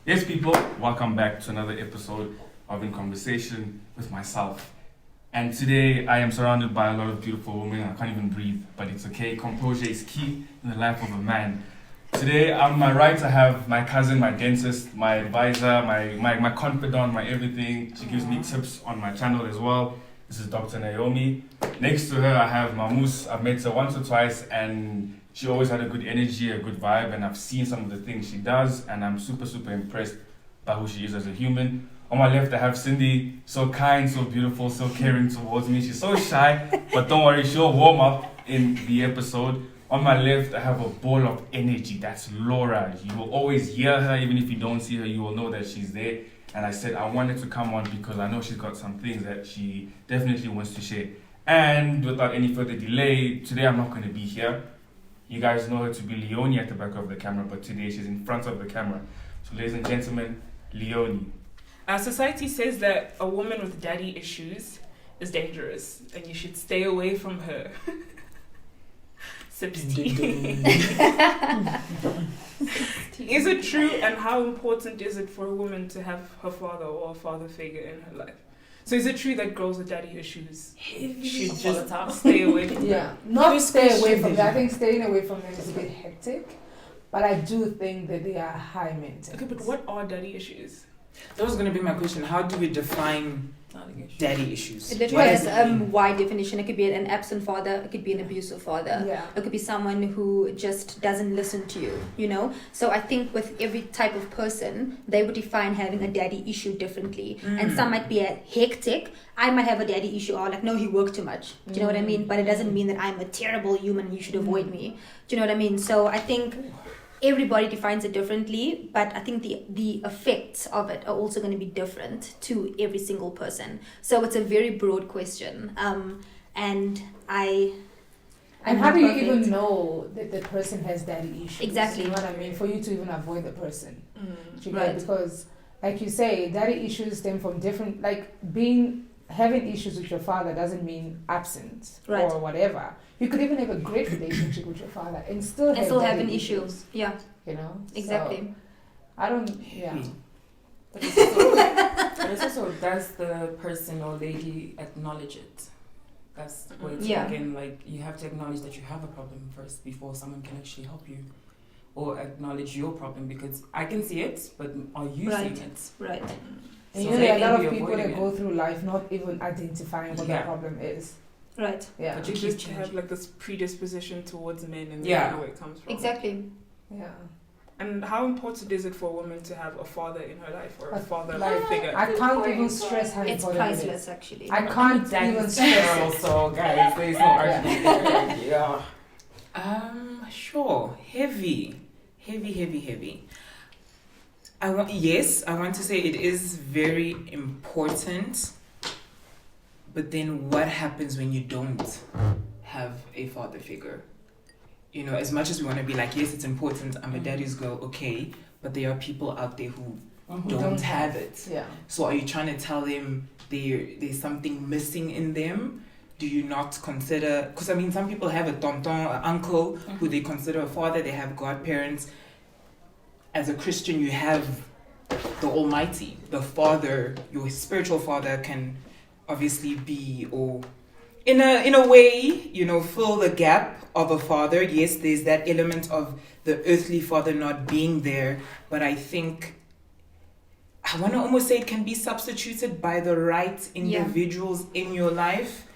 Yes, people, welcome back to another episode of In Conversation with myself. And today I am surrounded by a lot of beautiful women. I can't even breathe, but it's okay. Composure is key in the life of a man. Today on my right I have my cousin, my dentist, my advisor, my confidant, my everything. She gives me tips on my channel as well. This is Dr. Naomi. Next to her I have Mamus. I've met her once or twice and she always had a good energy, a good vibe, and I've seen some of the things she does, and I'm super, super impressed by who she is as a human. On my left, I have Cindy, so kind, so beautiful, so caring towards me. She's so shy, but don't worry, she'll warm up in the episode. On my left, I have a ball of energy. That's Laura. You will always hear her, even if you don't see her, you will know that she's there. And I said I wanted to come on because I know she's got some things that she definitely wants to share. And without any further delay, today I'm not going to be here. You guys know her to be Leonie at the back of the camera, but today she's in front of the camera. So ladies and gentlemen, Leonie. Our society says that a woman with daddy issues is dangerous and you should stay away from her. Sips tea. Is it true, and how important is it for a woman to have her father or a father figure in her life? So is it true that girls with daddy issues should just stay away from them? Yeah, not stay away from them. I think staying away from them is a bit hectic, but I do think that they are high maintenance. Okay, but what are daddy issues? That was going to be my question. How do we define daddy issues? It literally has a wide definition. It could be an absent father, it could be an abusive father, it could be someone who just doesn't listen to you, you know? So I think with every type of person, they would define having a daddy issue differently. And some might be a hectic. I might have a daddy issue, or like, no, he worked too much. Do you know what I mean? But it doesn't mean that I'm a terrible human and you should avoid me. Do you know what I mean? So I think everybody defines it differently, but I think the effects of it are also going to be different to every single person. So it's a very broad question. And how do you even know that the person has daddy issues? Exactly. You know what I mean? For you to even avoid the person. Right. Because, like you say, daddy issues stem from different, having issues with your father doesn't mean absence or whatever. You could even have a great relationship with your father and still have an issue. Yeah. You know? Exactly. So, I don't, But it's also, does the person or lady acknowledge it? That's where it's again, like, you have to acknowledge that you have a problem first before someone can actually help you. Or acknowledge your problem, because I can see it, but are you seeing it? Right. And there are a lot of people that go through life not even identifying what the problem is. Right. Yeah. But you just have like this predisposition towards men and you don't know where it comes from. Exactly. Yeah. And how important is it for a woman to have a father in her life or a father figure? I can't even stress how it's important it is. priceless, actually. I can't even stress it. Also, guys, there's no argument there. Sure. Heavy. I want to say it is very important. But then what happens when you don't have a father figure? You know, as much as we want to be like, yes, it's important, I'm a daddy's girl, okay, but there are people out there who don't have it. Yeah. So are you trying to tell them there's something missing in them? Do you not consider, because I mean, some people have a tonton, an uncle, who they consider a father, they have godparents. As a Christian, you have the Almighty, the Father, your spiritual father can obviously be, or in a way, you know, fill the gap of a father. Yes, there's that element of the earthly father not being there, but I think I want to almost say it can be substituted by the right individuals in your life.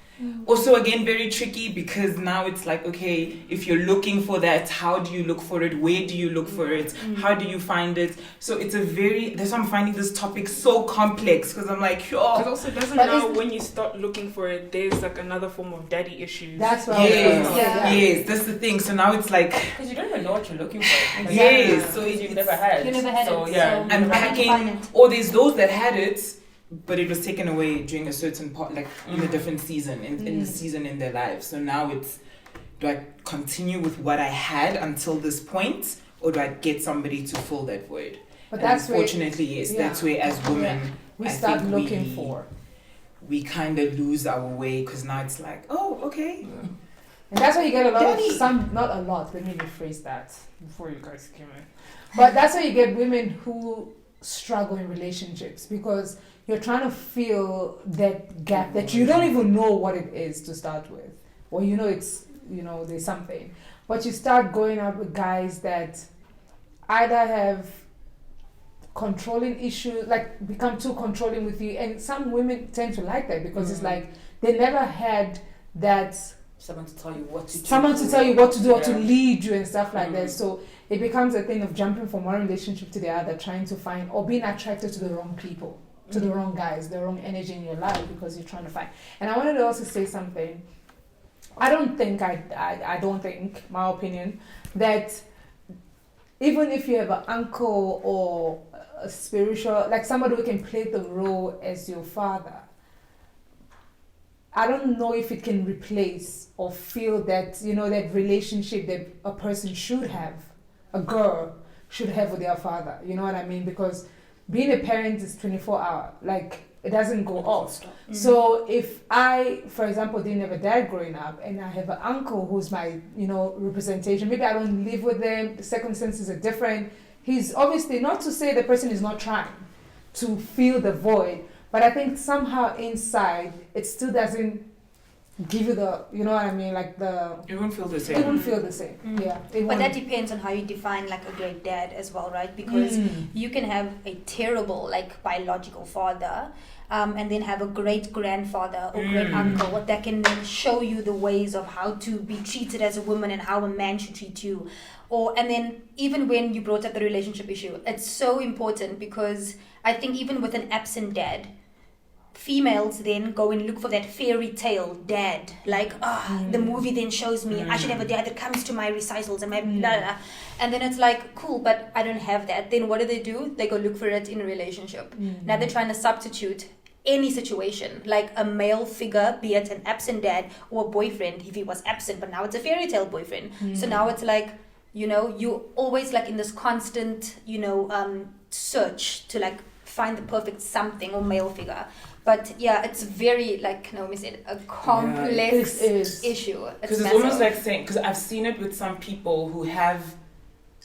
Also, again, very tricky, because now it's like, okay, if you're looking for that, how do you look for it? Where do you look for it? How do you find it? So it's that's why I'm finding this topic so complex, because I'm like, Because also doesn't now when you start looking for it, there's like another form of daddy issues. That's what yes, that's the thing. So now it's like, because you don't even know what you're looking for. Like, yes, so you've never had. You never had so, it. Yeah, so unpacking. Or there's those that had it, but it was taken away during a certain part, like in a different season, in the season in their lives. So now it's, do I continue with what I had until this point, or do I get somebody to fill that void? But and that's unfortunately, yes, that's where as women, we I start think looking for. We kind of lose our way, because now it's like, oh, okay. And that's why you get a lot of not a lot, let me rephrase that before you guys came in. But that's why you get women who struggle in relationships because you're trying to fill that gap that you don't even know what it is to start with. Or there's something. But you start going out with guys that either have controlling issues, like become too controlling with you. And some women tend to like that because it's like they never had that someone to tell you what to do. Someone to tell you what to do or to lead you and stuff like that. So it becomes a thing of jumping from one relationship to the other, trying to find or being attracted to the wrong people, to the wrong guys, the wrong energy in your life because you're trying to find. And I wanted to also say something. I don't think, my opinion, that even if you have an uncle or a spiritual, like somebody who can play the role as your father, I don't know if it can replace or feel that, that relationship that a person should have, a girl should have with their father. You know what I mean? Because being a parent is 24 hours. Like, it doesn't go off. Mm-hmm. So if I, for example, didn't have a dad growing up and I have an uncle who's my, representation, maybe I don't live with them, the circumstances are different. He's obviously, not to say the person is not trying to fill the void, but I think somehow inside, it still doesn't give you the, you know what I mean, like the... It won't feel the same. It won't feel the same, yeah. But that depends on how you define like a great dad as well, right? Because you can have a terrible like biological father and then have a great grandfather or great uncle that can then show you the ways of how to be treated as a woman and how a man should treat you. And then even when you brought up the relationship issue, it's so important because I think even with an absent dad, females then go and look for that fairy tale dad. Like, the movie then shows me I should have a dad that comes to my recitals and my blah, blah, blah. And then it's like, cool, but I don't have that. Then what do? They go look for it in a relationship. Now they're trying to substitute any situation, like a male figure, be it an absent dad or a boyfriend, if he was absent, but now it's a fairy tale boyfriend. So now it's like, you're always like in this constant, search to like find the perfect something or male figure. But yeah, it's very, like Naomi said, a complex issue. Because it's almost like saying, because I've seen it with some people who have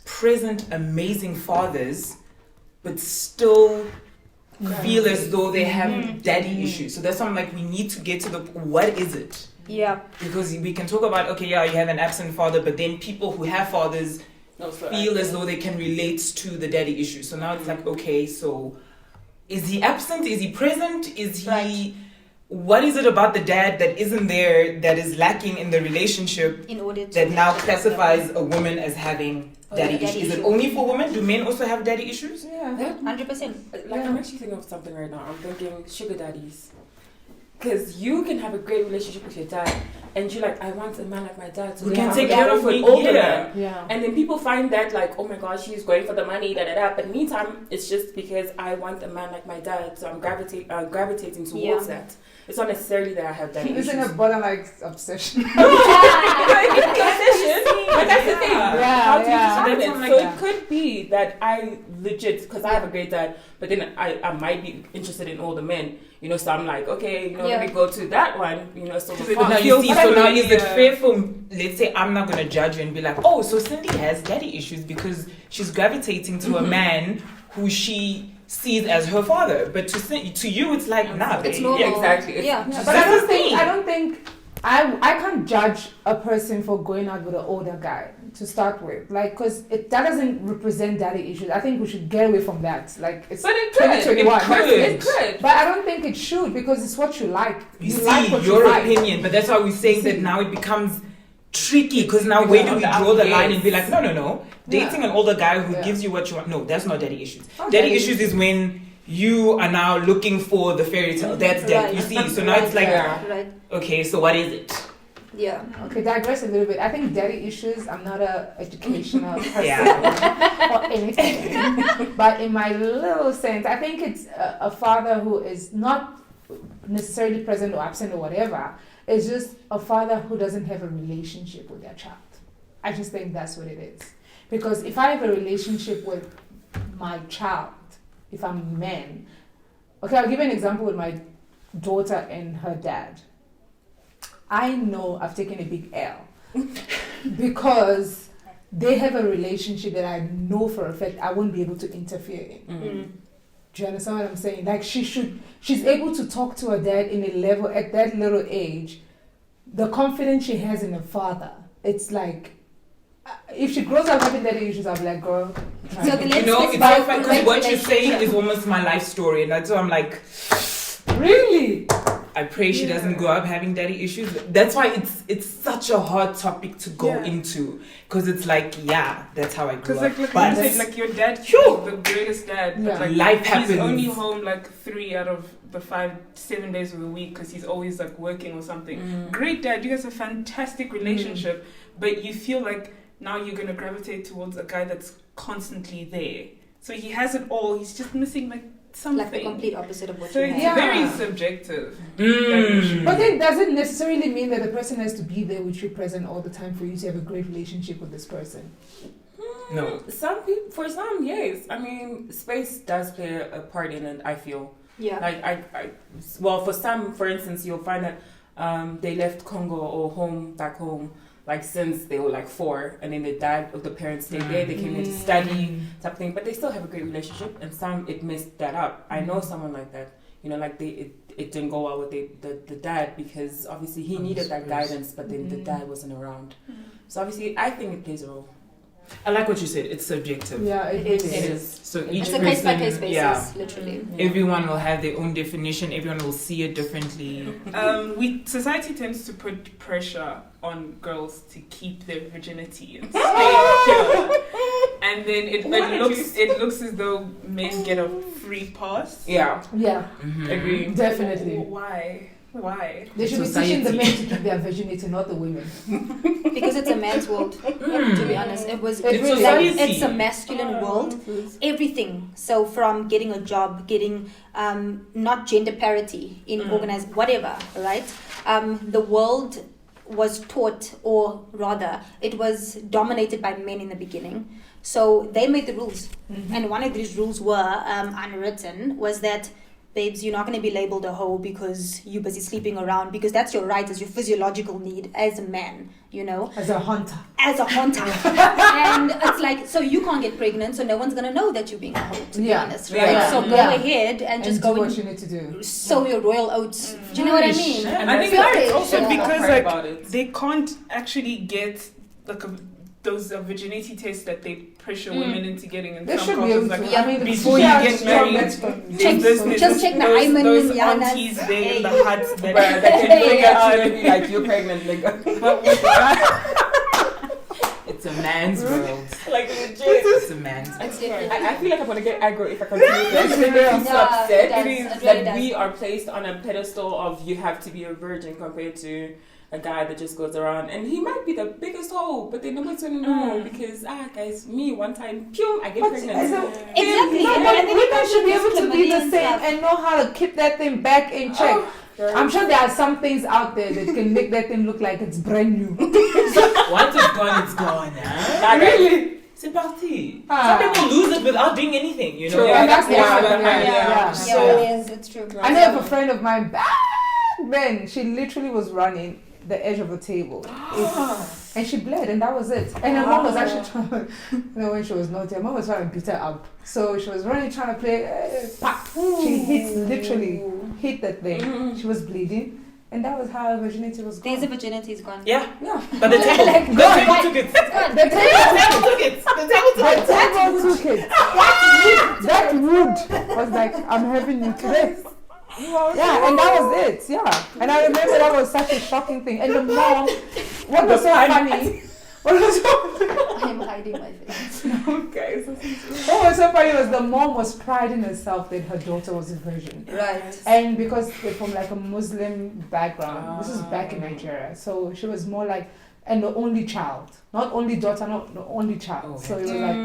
present amazing fathers, but still feel as though they have daddy issues. So that's why I'm like, we need to get to what is it? Yeah. Because we can talk about, okay, yeah, you have an absent father, but then people who have fathers feel as though they can relate to the daddy issue. So now it's like, okay, so is he absent? Is he present? Is he... What is it about the dad that isn't there that is lacking in the relationship in order to that now classifies a woman as having daddy issues? Is it only for women? Do men also have daddy issues? Yeah. 100%. Like, I'm actually thinking of something right now. I'm thinking sugar daddies. Because you can have a great relationship with your dad, and you're like, I want a man like my dad. So we can take care of an older man. Yeah. And then people find that like, oh my gosh, she's going for the money, da da da. But meantime, it's just because I want a man like my dad, so I'm gravitating towards that. It's not necessarily that I have daddy issues. Isn't a borderline obsession? But that's the thing. How do you describe it? So it could be that I legit, because I have a great dad, but then I might be interested in older men. So I'm like, okay, let me go to that one. So now you see, so now is it fair for, let's say, I'm not gonna judge you and be like, oh, so Cindy has daddy issues because she's gravitating to a man who she sees as her father, but to you it's like, nah, it's normal. Yeah, exactly. But I don't think I can't judge a person for going out with an older guy to start with, like, because that doesn't represent daddy issues. I think we should get away from that. Like, it's 2021. It could. But I don't think it should, because it's what you like. You see, like what your opinion, but that's why we're saying that now it becomes tricky, because now where do we draw the line and be like, no, dating an older guy who gives you what you want, no, that's not daddy issues. Daddy issues is when you are now looking for the fairy tale. That's daddy. You see, so now it's like, okay, so what is it? Yeah. Okay, digress a little bit. I think daddy issues, I'm not a educational person or anything. But in my little sense, I think it's a father who is not necessarily present or absent or whatever. It's just a father who doesn't have a relationship with their child. I just think that's what it is. Because if I have a relationship with my child, if I'm a man, okay, I'll give you an example with my daughter and her dad. I know I've taken a big L because they have a relationship that I know for a fact I won't be able to interfere in. Do you understand what I'm saying? Like she's able to talk to her dad in a level at that little age. The confidence she has in her father, it's like, if she grows up having daddy issues, I'll be like, girl. So let's it's so funny because what you're saying is almost my life story, and that's why I'm like, really? I pray she doesn't grow up having daddy issues. That's why it's such a hard topic to go into, because it's like, that's how I grew up. Because like you said, like your dad is the greatest dad, but like life happens. He's only home like 3 out of the 7 days of the week because he's always like working or something. Great dad, you guys have a fantastic relationship, but you feel like now you're gonna gravitate towards a guy that's constantly there. So he has it all. He's just missing like something. Like the complete opposite of what so you it's have. very subjective. But then does it necessarily mean that the person has to be there with you present all the time for you to have a great relationship with this person? No. Some people, for some, yes. I mean, space does play a part in it, I feel. Yeah. Like, well, for some, for instance, you'll find that they left Congo or back home, like since they were like 4, and then the parents stayed there, they came in to study, something, but they still have a great relationship, and some, it messed that up. I know someone like that, like it didn't go well with the dad, because obviously he needed that guidance, but then the dad wasn't around. So obviously, I think it plays a role. I like what you said. It's subjective. Yeah, it is. So each it's a person, case by case basis, literally. Everyone will have their own definition. Everyone will see it differently. Society tends to put pressure on girls to keep their virginity and stay pure, and then it looks as though men get a free pass. Yeah. Agree. Definitely. Why? They should be teaching the men to keep their virginity, not the women. Because it's a man's world, to be honest. It's a masculine world. Everything. So from getting a job, getting not gender parity in organized whatever, right? The world was taught, or rather, it was dominated by men in the beginning. So they made the rules, and one of these rules were unwritten, was that, babes, you're not going to be labeled a hoe because you're busy sleeping around, because that's your right, as your physiological need as a man, As a hunter. And it's like, so you can't get pregnant, so no one's going to know that you're being a hoe, to be honest, right? So go ahead and just go do what you need to do. Sow your royal oats. Do you know what I mean? I think it's also because like they can't actually get like those virginity tests that they pressure women into getting in they some should be able cultures, to. like, I mean, before you get married, just check the hymen. Those aunties there in the huts that can figure out and be like, you're pregnant, nigga. It's a man's world. Like legit. It's a man's world. I feel like I'm gonna get aggro if I continue this. I'm so upset that we are placed on a pedestal of you have to be a virgin compared to a guy that just goes around, and he might be the biggest hoe, but then nobody's gonna know because guys, me one time, I get pregnant. Exactly. No, but women should be able to be the same and know how to keep that thing back in check. I'm sure there are some things out there that can make that thing look like it's brand new. Once it's gone, it's gone. Huh? Really? C'est parti. Some people lose it without doing anything, True. Yeah, that's it's true. I know of a friend of mine back then, she literally was running the edge of the table and she bled, and that was it. And her mom was actually trying to, when she was naughty, her mom was trying to beat her up, so she was running trying to play pop. She literally hit that thing. She was bleeding, and that was how her virginity was gone. Days of virginity is gone. Yeah. But the table took it. The table took it. That wood was like, I'm having you today. Yeah, and that was it. Yeah, and I remember that was such a shocking thing. And the mom, what was so funny? I'm hiding my face. Okay. What was so funny was the mom was priding herself that her daughter was a virgin. Right. And because they're from like a Muslim background, this is back in Nigeria, so she was more like, and the only child, not only daughter, not the only child. So it was like,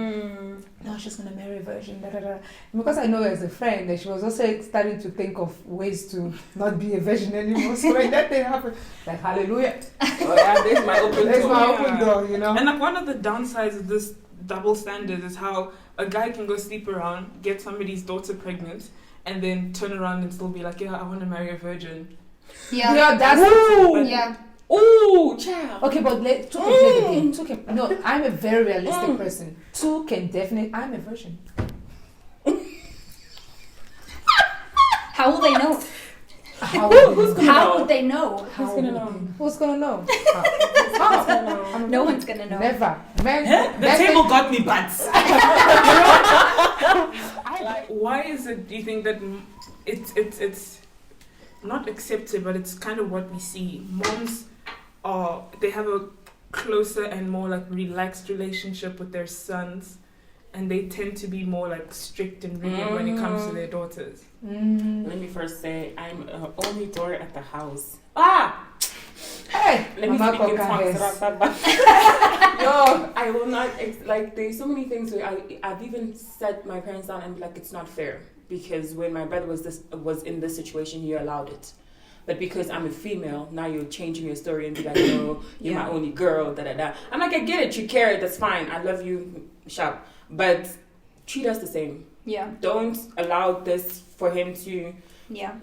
no, she's gonna marry a virgin. Da, da, da. And because I know her as a friend, that she was also starting to think of ways to not be a virgin anymore. So when that thing happened, like hallelujah. There's my open door. And like one of the downsides of this double standard is how a guy can go sleep around, get somebody's daughter pregnant, and then turn around and still be like, I want to marry a virgin. Yeah, that's yeah. Oh, child. Okay, but two can play the game. Two can. No, I'm a very realistic person. Two can definitely. I'm a virgin. How will they know? How Who's gonna How know? would they know? Who's gonna know? Who's gonna know? No one's gonna know. Never. The table got me butts. Why is it? Do you think that it's not accepted, but it's kind of what we see? Moms they have a closer and more like relaxed relationship with their sons, and they tend to be more like strict and rigid when it comes to their daughters. Let me first say, I'm only daughter at the house. Hey, Let me Mama speak in Coca tongues. has. No, I will not. Like, there's so many things where I've even set my parents down and be like, it's not fair. Because when my brother was in this situation, he allowed it. But because I'm a female, now you're changing your story and be like, no, you're my only girl, da-da-da. I'm like, I get it, you care, that's fine. I love you, sharp. But treat us the same. Yeah. Don't allow this for him to, Yeah.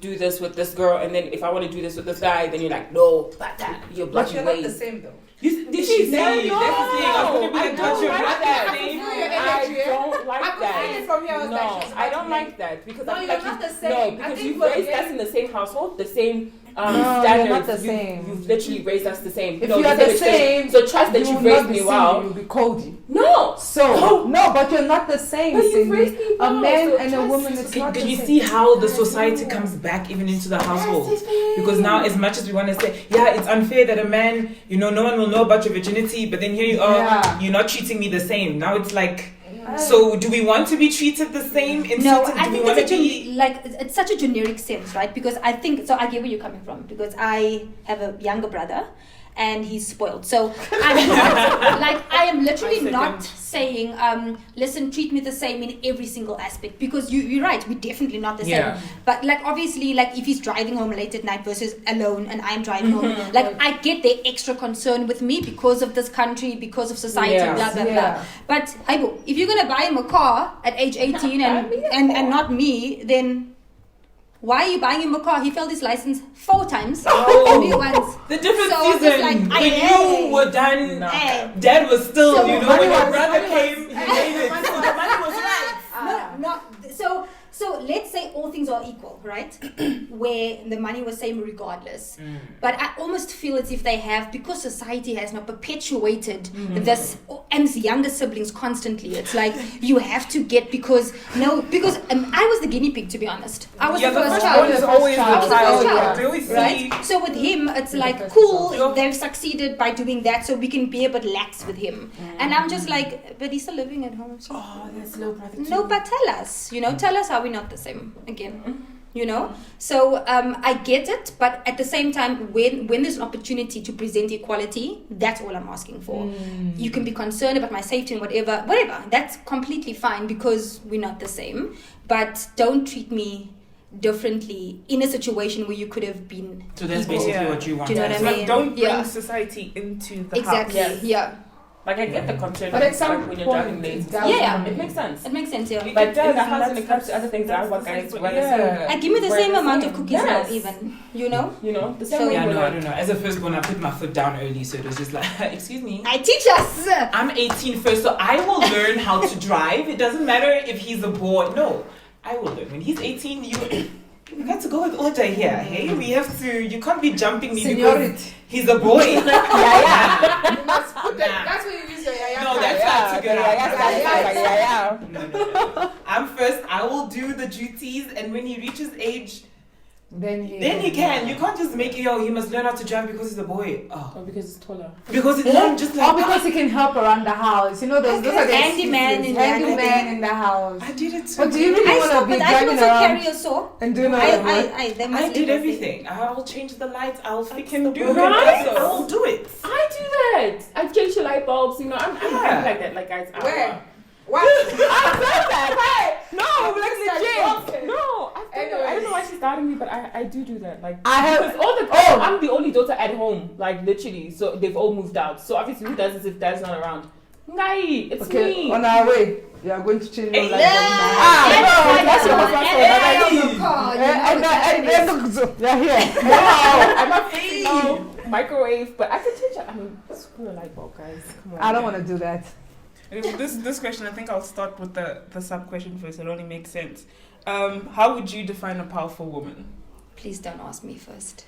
do this with this girl. And then if I want to do this with this guy, then you're like, no, but you're But blocking you're not the ways. same though. Did she say? No, That's the thing. I was gonna be like, I don't you're like not that. the same. I don't like I could that. feel it from here. I was like, No, she's I don't about to like that because No, I feel you're like not the no, same. I because think you've we're raised us very- in the same household, the same No, standards. you're not the You- same. You've literally raised us the same. If No, you are the the same, so trust that you you've will not raised be me Cindy, well. you'll be Cody. No, So no, but you're not the same, but you've Cindy. raised me well. A man so and a trust woman me. is not Can the you same. see how the society comes back even into the household? Because now, as much as we want to say, yeah, it's unfair that a man, no one will know about your virginity, but then here you are, Yeah. you're not treating me the same. Now it's like, so do we want to be treated the same? No, Insulted? I Do we think want it's to be? it's such a generic sense, right? Because I think so. I get where you're coming from because I have a younger brother, and he's spoiled. So I'm not, like I am literally not saying, listen, treat me the same in every single aspect because you're right. We're definitely not the Yeah. same. But like obviously, like if he's driving home late at night versus alone, and I'm driving home, like I get their extra concern with me because of this country, because of society, Yeah. blah blah blah. Yeah. But Haibo, if you're gonna buy him a car at age 18 and not me, then why are you buying him a car? He failed his license 4 times and me once. The different So it's season like, when hey. you were done, Hey. Dad was still, So when money your was- brother money came, he made it. So the money was right. No, so let's say all things are equal, right? Where the money was same regardless. But I almost feel as if they have, because society has now perpetuated this, and younger siblings constantly. It's like you have to get because I was the guinea pig, to be honest. I was the first child. Is always I was the first child. They always see. Right? So with him, it's like, first cool, child. they've succeeded by doing that, so we can be a bit lax with him. And I'm just like, but he's still living at home. So. Oh, that's low brother too. No, but tell us, tell us how we're not the same again, So I get it, but at the same time, when there's an opportunity to present equality, that's all I'm asking for. You can be concerned about my safety and whatever, that's completely fine because we're not the same. But don't treat me differently in a situation where you could have been So that's equal. basically Yeah. what you want. Do you know what I Like, mean? don't bring Yeah. society into the Exactly. house. Yeah. Like I get the concern, But at some like, when you're point, driving late. it does Yeah. It makes sense. It makes sense, yeah. But It does, in the and house, when that's- it comes to other things, I that's want the guys same, rather yeah. And give me the We're same the amount same. of cookies Yes. now, even, the same So- way Yeah, you no, were I don't know. As a firstborn, I put my foot down early, so it was just like, excuse me. I teach us. I'm 18 first, so I will learn how to drive. It doesn't matter if he's a boy. No, I will learn. When he's 18, you got to go with order here. Hey, we have to. You can't be jumping me because Seniority. he's a boy. You must put that. That's when you use your yaya. No, card. that's how to get out. Yeah. No. I'm first. I will do the duties, and when he reaches age, Then he can. You can't just make it. He must learn how to drive because he's a boy. Oh, Oh, because it's taller. because it's not just like. Or because he can help around the house. Those are the Handyman excuses. in the Handyman in the house. I did it too. But do you really I want saw, to be but I can driving also around carry a saw. and doing all that work? They must I did let us everything. I'll change the lights. I'll fix can the do broken that. lights. I'll do it. I do that. I change the light bulbs. I'm Yeah. like that. Like guys. Where? What? No, like legit. No, I don't know why she's doubting me, but I do that. Like I have- because all the oh. I'm the only daughter at home, like literally. So they've all moved out. So obviously, who does this if dad's not around? Ngai, it's Okay, me. on our way. You are going to change your life. That's your husband. You're here. I'm not fixing no microwave, but I can change it. I mean, screw a light bulb, guys. Come on. I don't want to do that. This question, I think I'll start with the sub question first. It only makes sense. How would you define a powerful woman? Please don't ask me first.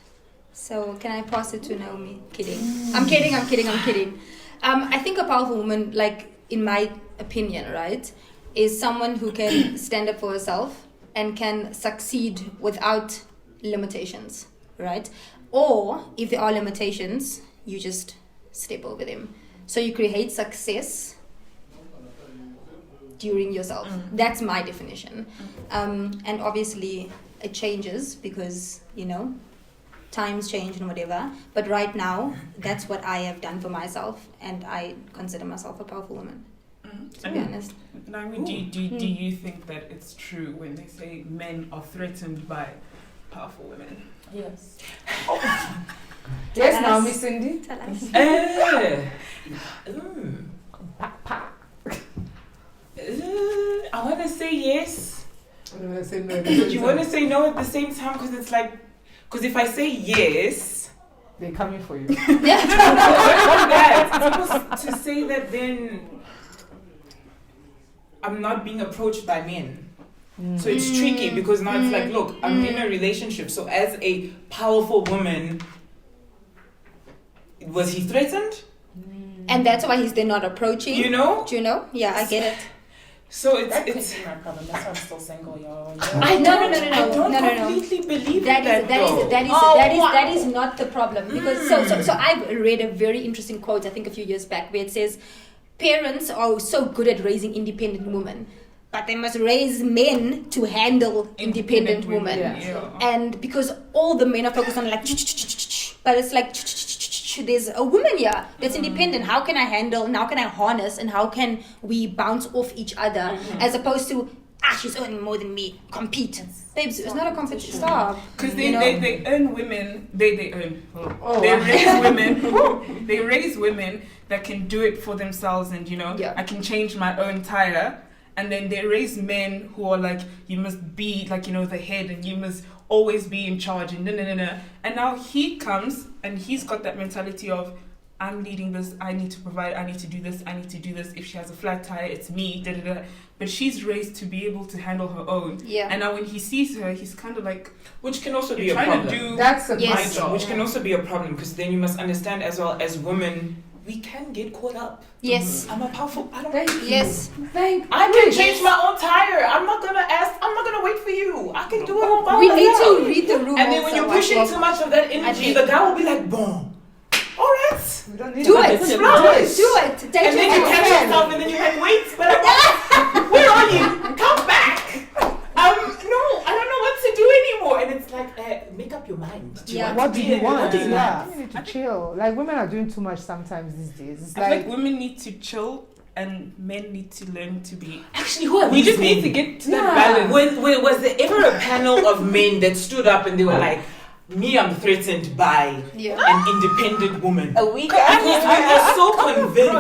So can I pass it to Naomi? Kidding. I'm kidding. I think a powerful woman, like in my opinion, right, is someone who can stand up for herself and can succeed without limitations, right? Or if there are limitations, you just step over them. So you create success during yourself. That's my definition. And obviously it changes because, times change and whatever. But right now, that's what I have done for myself, and I consider myself a powerful woman. To be honest. Naomi, do you think that it's true when they say men are threatened by powerful women? Yes. Yes, Naomi, Cindy. Tell us. I want to say yes. I don't want to say no. But you want to say no at the same time because it's like, because if I say yes, they're coming for you. What that? It's supposed to say that then I'm not being approached by men. So it's tricky because now it's like, look, I'm in a relationship. So as a powerful woman, was he threatened? And that's why he's then not approaching. You know? Do you know? Yeah, I get it. So That could it's be my problem. That's why I'm still single, y'all. I don't No. completely believe That is not the problem, because so I've read a very interesting quote I think a few years back where it says parents are so good at raising independent women, but they must raise men to handle independent women. Yeah. And because all the men are focused on like but it's like there's a woman here that's independent. How can I handle and how can I harness and how can we bounce off each other as opposed to she's earning more than me, compete. Babes, it's not a competition. Stop. Because they earn women, they raise women, they raise women that can do it for themselves, and I can change my own tire. And then they raise men who are like, you must be like, the head, and you must always be in charge, and And now he comes and he's got that mentality of, I'm leading this, I need to provide, I need to do this, I need to do this. If she has a flat tire, it's me, But she's raised to be able to handle her own. Yeah. And now when he sees her, he's kind of like, which can also be a trying problem. to do That's a my job. Which can also be a problem because then you must understand as well as women, we can get caught up. Yes. I'm a powerful. I don't. Yes. I can change my own tire. I'm not gonna wait for you. I can do it all by myself. We need to read the room. And then when also, you're pushing too much of that energy, the guy will be like, boom. All right. We don't need Do it. to Do it. And then you catch yourself, and then you're like, wait, but where are you? Come back. No, I don't know what to do anymore. And it's like, make up your mind. What do you want? What do you want? You need to chill. Like, women are doing too much sometimes these days. It's I feel like women need to chill and men need to learn to be. Actually, who are We these just men? need to get to that balance. Was there ever a panel of men that stood up and they were like, me, I'm threatened by an independent woman? A week Because we are so convinced.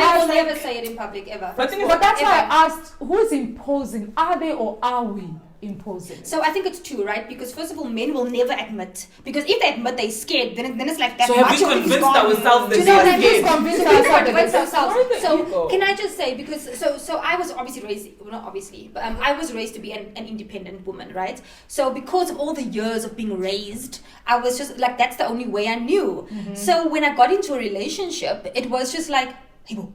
I will never say it in public ever. But that's why I asked, who's imposing? Are they or are we imposing? So I think it's two, right? Because first of all, men will never admit. Because if they admit they're scared, then it's like that. So have we convinced ourselves that Do you know what I mean? they're Convinced Convince ourselves. ourselves. So can I just say, because so I was obviously raised, well, not obviously, but I was raised to be an independent woman, right? So because of all the years of being raised, I was just like, that's the only way I knew. So when I got into a relationship, it was just like, hey, boo.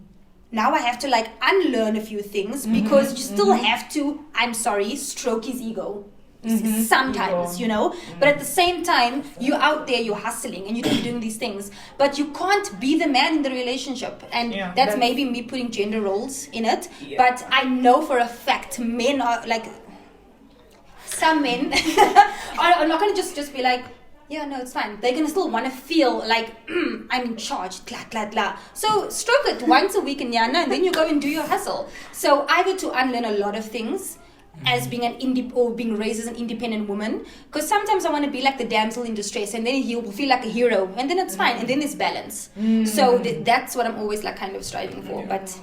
Now I have to like unlearn a few things because you still have to, I'm sorry, stroke his ego. Sometimes, but at the same time, you're out there, you're hustling and you're doing these things, but you can't be the man in the relationship. And that's maybe me putting gender roles in it. But I know for a fact, men are like, some men are not going to just be like, yeah, no, it's fine. They're going to still want to feel like, I'm in charge, blah, blah, blah. So stroke it once a week in Yana and then you go and do your hustle. So I had to unlearn a lot of things as being being raised as an independent woman. Because sometimes I want to be like the damsel in distress and then he will feel like a hero and then it's fine and then there's balance. So that's what I'm always like kind of striving for. But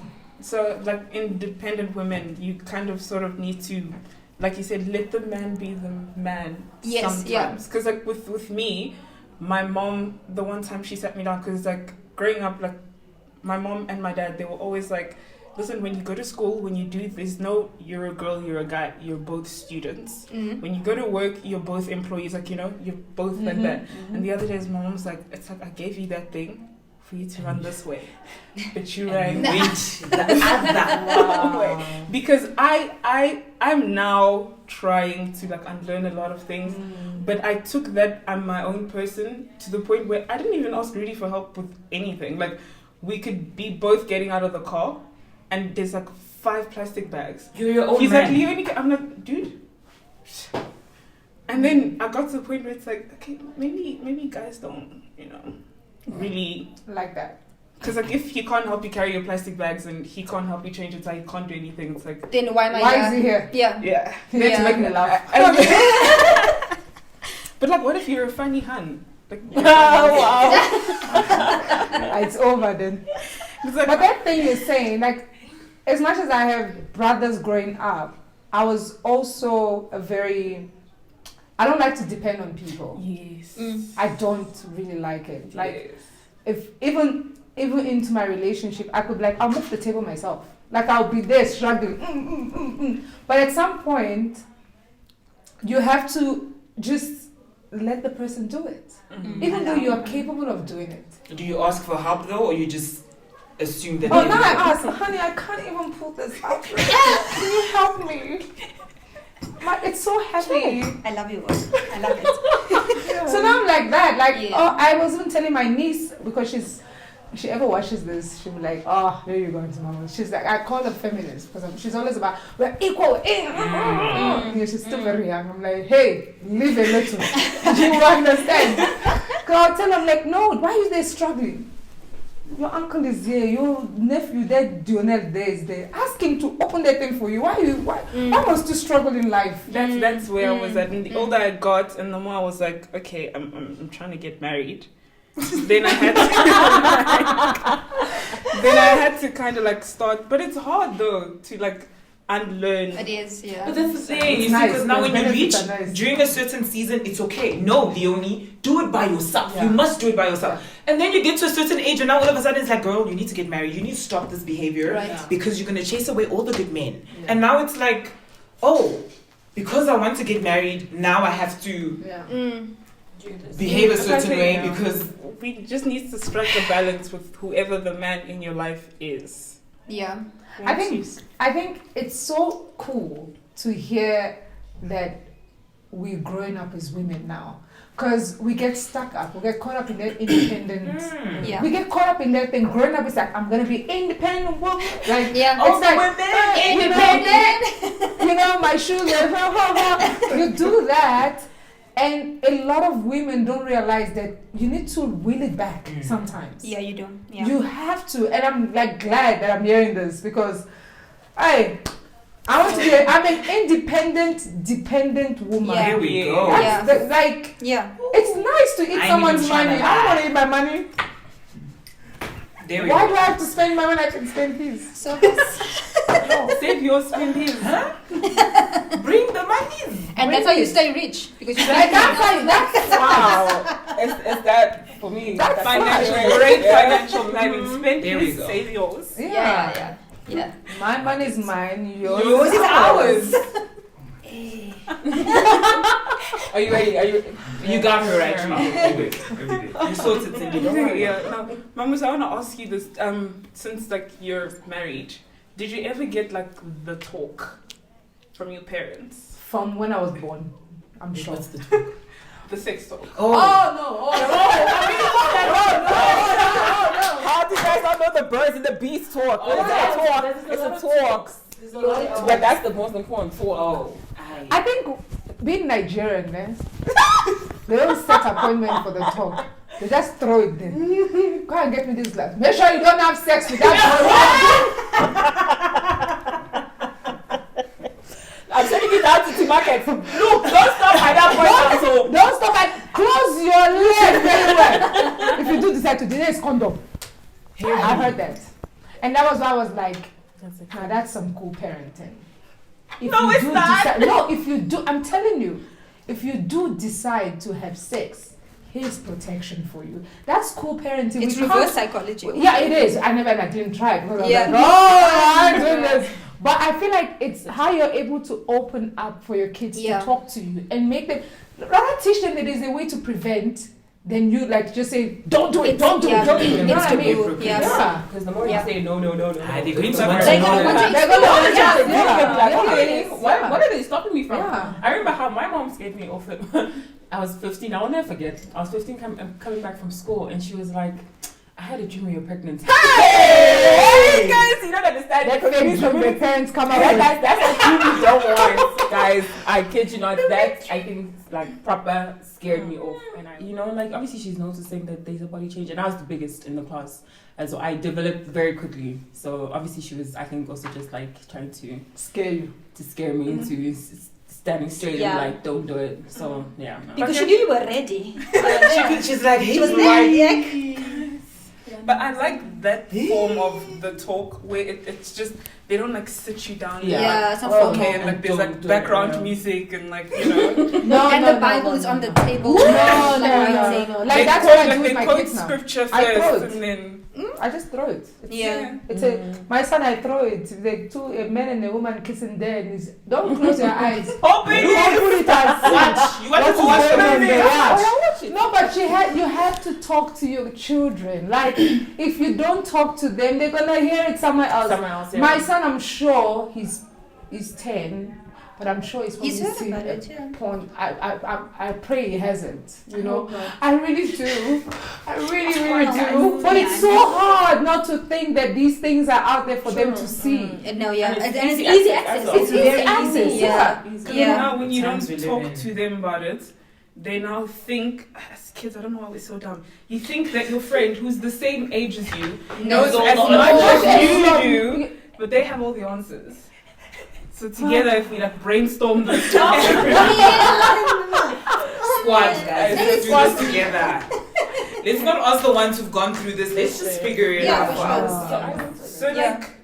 so like independent women, you kind of sort of need to, like you said, let the man be the man sometimes. Because like with me, my mom, the one time she sat me down, because like growing up, like my mom and my dad, they were always like, listen, when you go to school, when you do, there's no, you're a girl, you're a guy, you're both students. When you go to work, you're both employees, like, you know, you're both like that. And the other day, my mom's like, it's like, I gave you that thing for you to run this way, but you ran the other way. Because I'm now trying to like unlearn a lot of things, but I took that I'm my own person to the point where I didn't even ask Rudy for help with anything. Like, we could be both getting out of the car, and there's like 5 plastic bags. You're your own He's man. like, Leonie, I'm like, dude. And then I got to the point where it's like, okay, maybe guys don't, you know, really like that. Because like if he can't help you carry your plastic bags and he can't help you change it, so he can't do anything. It's like, then why am I is he here? Yeah. Let's make me laugh. But like, what if you're a funny hun? Like, wow. It's over then. It's like, but that thing you're saying, like, as much as I have brothers growing up, I was also I don't like to depend on people. Yes. I don't really like it. Like, yes. if even into my relationship, I could like, I'll move the table myself. Like, I'll be there struggling. But at some point, you have to just let the person do it. Even though you are capable of doing it. Do you ask for help though, or you just assume that? Oh, now I ask, honey, I can't even pull this out. Can you help me? It's so heavy. I love your voice. I love it. So now I'm like that. Like, I was even telling my niece, because if she ever watches this, she'll be like, oh, there you go, mama. She's like, I call her feminist because she's always about, we're equal. She's still very young. I'm like, hey, live a little. Do you understand? Because I'll tell them, like, no, why are they struggling? Your uncle is here, your nephew there, Dionel there is there. Ask him to open that thing for you. Why must you struggle in life? That's where I was at. And the older I got, and the more I was like, okay, I'm trying to get married. Then I had to kind of like start, but it's hard though to like unlearn. It is, yeah. But that's the thing, you see, because now when you reach during a certain season, it's okay. No, Leonie, do it by yourself. You must do it by yourself. And then you get to a certain age, and now all of a sudden it's like, girl, you need to get married. You need to stop this behavior because you're gonna chase away all the good men. And now it's like, oh, because I want to get married, now I have to behave a certain way because we just need to strike a balance with whoever the man in your life is. Yeah. I think it's so cool to hear that we're growing up as women now. Because we get stuck up, we get caught up in that independent. We get caught up in that thing. Growing up is like, I'm gonna be independent woman. Like, all the like, women, independent. You know, my shoes. You do that, and a lot of women don't realize that you need to wheel it back sometimes. Yeah, you do. Yeah. You have to, and I'm like glad that I'm hearing this because, I want to be. I'm an independent, dependent woman. Yeah. Here we go. It's nice to eat someone's money. I don't want to eat my money. Why do I have to spend my money? I can spend his. So save your spend his. Bring the money. And that's how you stay rich because you That's wow. It's that for me. That's Great financial planning. Spend his, go. save yours. Yeah. My money is mine. Yours is ours. Are you ready? You got her right now. Every day. You sorted it. Yeah. Now, Mamus, I want to ask you this. Since like you're married, did you ever get like the talk from your parents? From when I was born, I'm sure. What's the talk? The sex talk. No! How do you guys not know the birds and the bees talk? It's a talk. But that's the most important talk. I think being Nigerian, they don't set appointment for the talk. They just throw it there. Go and get me this glass. Make sure you don't have sex with that boy. I'm sending it out to the market. Look, don't stop at that point. Don't stop at close your leg very well. If you do decide to do this, condom. I heard that. And that was why I was like, now that's some cool parenting. No, it's not. If you do, I'm telling you, if you do decide to have sex, his protection for you. That's cool parenting. It's reverse psychology. Yeah, it is. I didn't try it because Yeah. I was like, I'm doing this. But I feel like it's how you're able to open up for your kids to talk to you and make them, rather teach them that there's a way to prevent than you like just say, don't do it, don't do it, don't do it. You know what I mean? Yeah. Because the more you say no, they're going to they're going to what are they stopping me from? Yeah. I remember how my mom scared me off it. I was 15. I will never forget. I was 15 coming back from school, and she was like, I had a dream where you're pregnant. Hey, guys, you don't understand. That's when my parents come out. That's a dream you don't want, guys. I kid you not. That I think like proper scared me off, and like obviously she's noticing that there's a body change, and I was the biggest in the class, and so I developed very quickly. So obviously she was, I think, also just like trying to scare me into standing straight and like don't do it. So yeah, no. Because she knew you were ready. She's like, hey, she was there. But I like that form of the talk where it's just they don't like sit you down. It's not okay, and like there's like background music and like the Bible is on the table. No. Like that's what I do with my kids now. Scripture first and then I just throw it. It's my son. I throw it. Like a man and a woman kissing there, and he's don't close your eyes. Open it. Don't put it as watch. You want to watch the movie? No, but you have to talk to your children. Like if you don't talk to them, they're gonna hear it somewhere else. My son, I'm sure he's 10. But I'm sure he's seen it. Porn. I pray he hasn't. You know, I really do. I really do. But it's so hard not to think that these things are out there for them to see. No, and it's easy access. It's easy access. Yeah. Now when you don't talk to them about it, they now think, as kids, I don't know why we're so dumb. You think that your friend, who's the same age as you, knows as much as you do, but they have all the answers. So together, if we like brainstorm this squad, guys, let's do this together. Let's not us the ones who've gone through this. Let's just figure it out for us. So like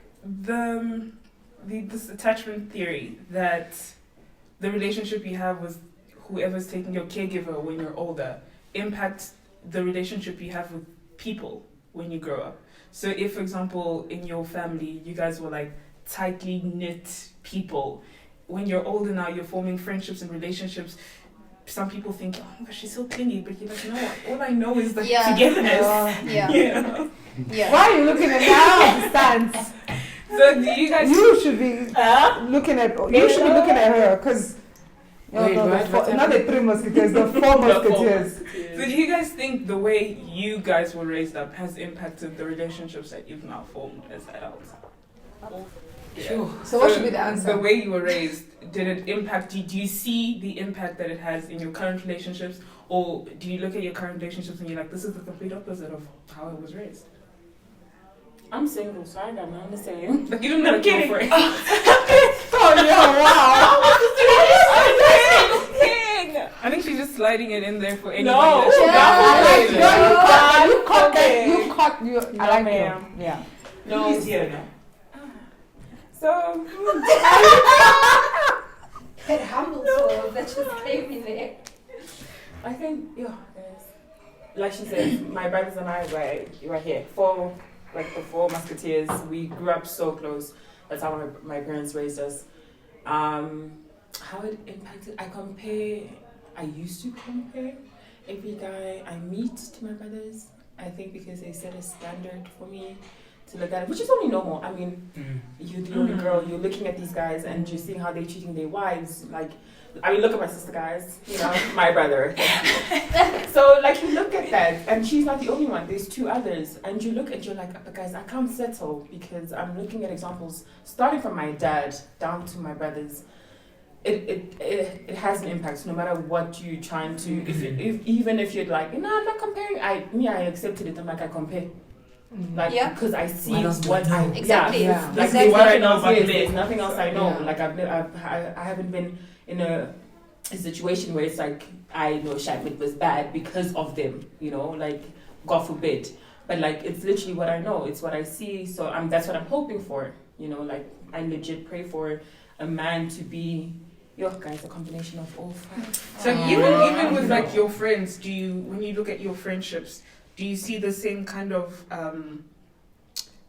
this attachment theory that the relationship you have with whoever's taking your caregiver when you're older impacts the relationship you have with people when you grow up. So if, for example, in your family, you guys were like tightly knit people, when you're older now, you're forming friendships and relationships. Some people think, oh my gosh, she's so clingy, but you're like, no, all I know is like togetherness. Why are you looking at that stance? So do you guys? You should be looking at. You should be looking at her because. Not the 3 musketeers, the 4 musketeers. So do you guys think the way you guys were raised up has impacted the relationships that you've now formed as adults? Sure. So what should be the answer? The way you were raised, did it impact you? Do you see the impact that it has in your current relationships? Or do you look at your current relationships and you're like, this is the complete opposite of how I was raised? I'm single, so I got nothing to say. But you don't know kidding. For it. Oh no, wow. I think she's just sliding it in there for anybody. No, you caught that. You caught you. I like him. Yeah. No, he's here now. So that humble soul that just came in there. I think, guys, like she said, my brothers and I were here. The 4 musketeers. We grew up so close. That's how my parents raised us. How it impacted, I used to compare every guy I meet to my brothers. I think because they set a standard for me to look at it, which is only normal. I mean, you're the only girl, you're looking at these guys and you're seeing how they're treating their wives. Like, I mean, look at my sister, guys, my brother. So, like, you look at that, and she's not the only one, there's 2 others, and you look at, you're like, but guys, I can't settle, because I'm looking at examples, starting from my dad down to my brothers. It has an impact, no matter what you're trying to, even if you're like, no, I'm not comparing, I accepted it, I'm like, I compare. Like, because I see what I... Exactly. Like, what I know about this, there's nothing else I know. Like, I haven't been in a situation where it's like, I know Shadmit was bad because of them, like, God forbid. But, like, it's literally what I know. It's what I see. So that's what I'm hoping for. Like, I legit pray for a man to be Your guys, a combination of all five. So even with like your friends, when you look at your friendships, do you see the same kind of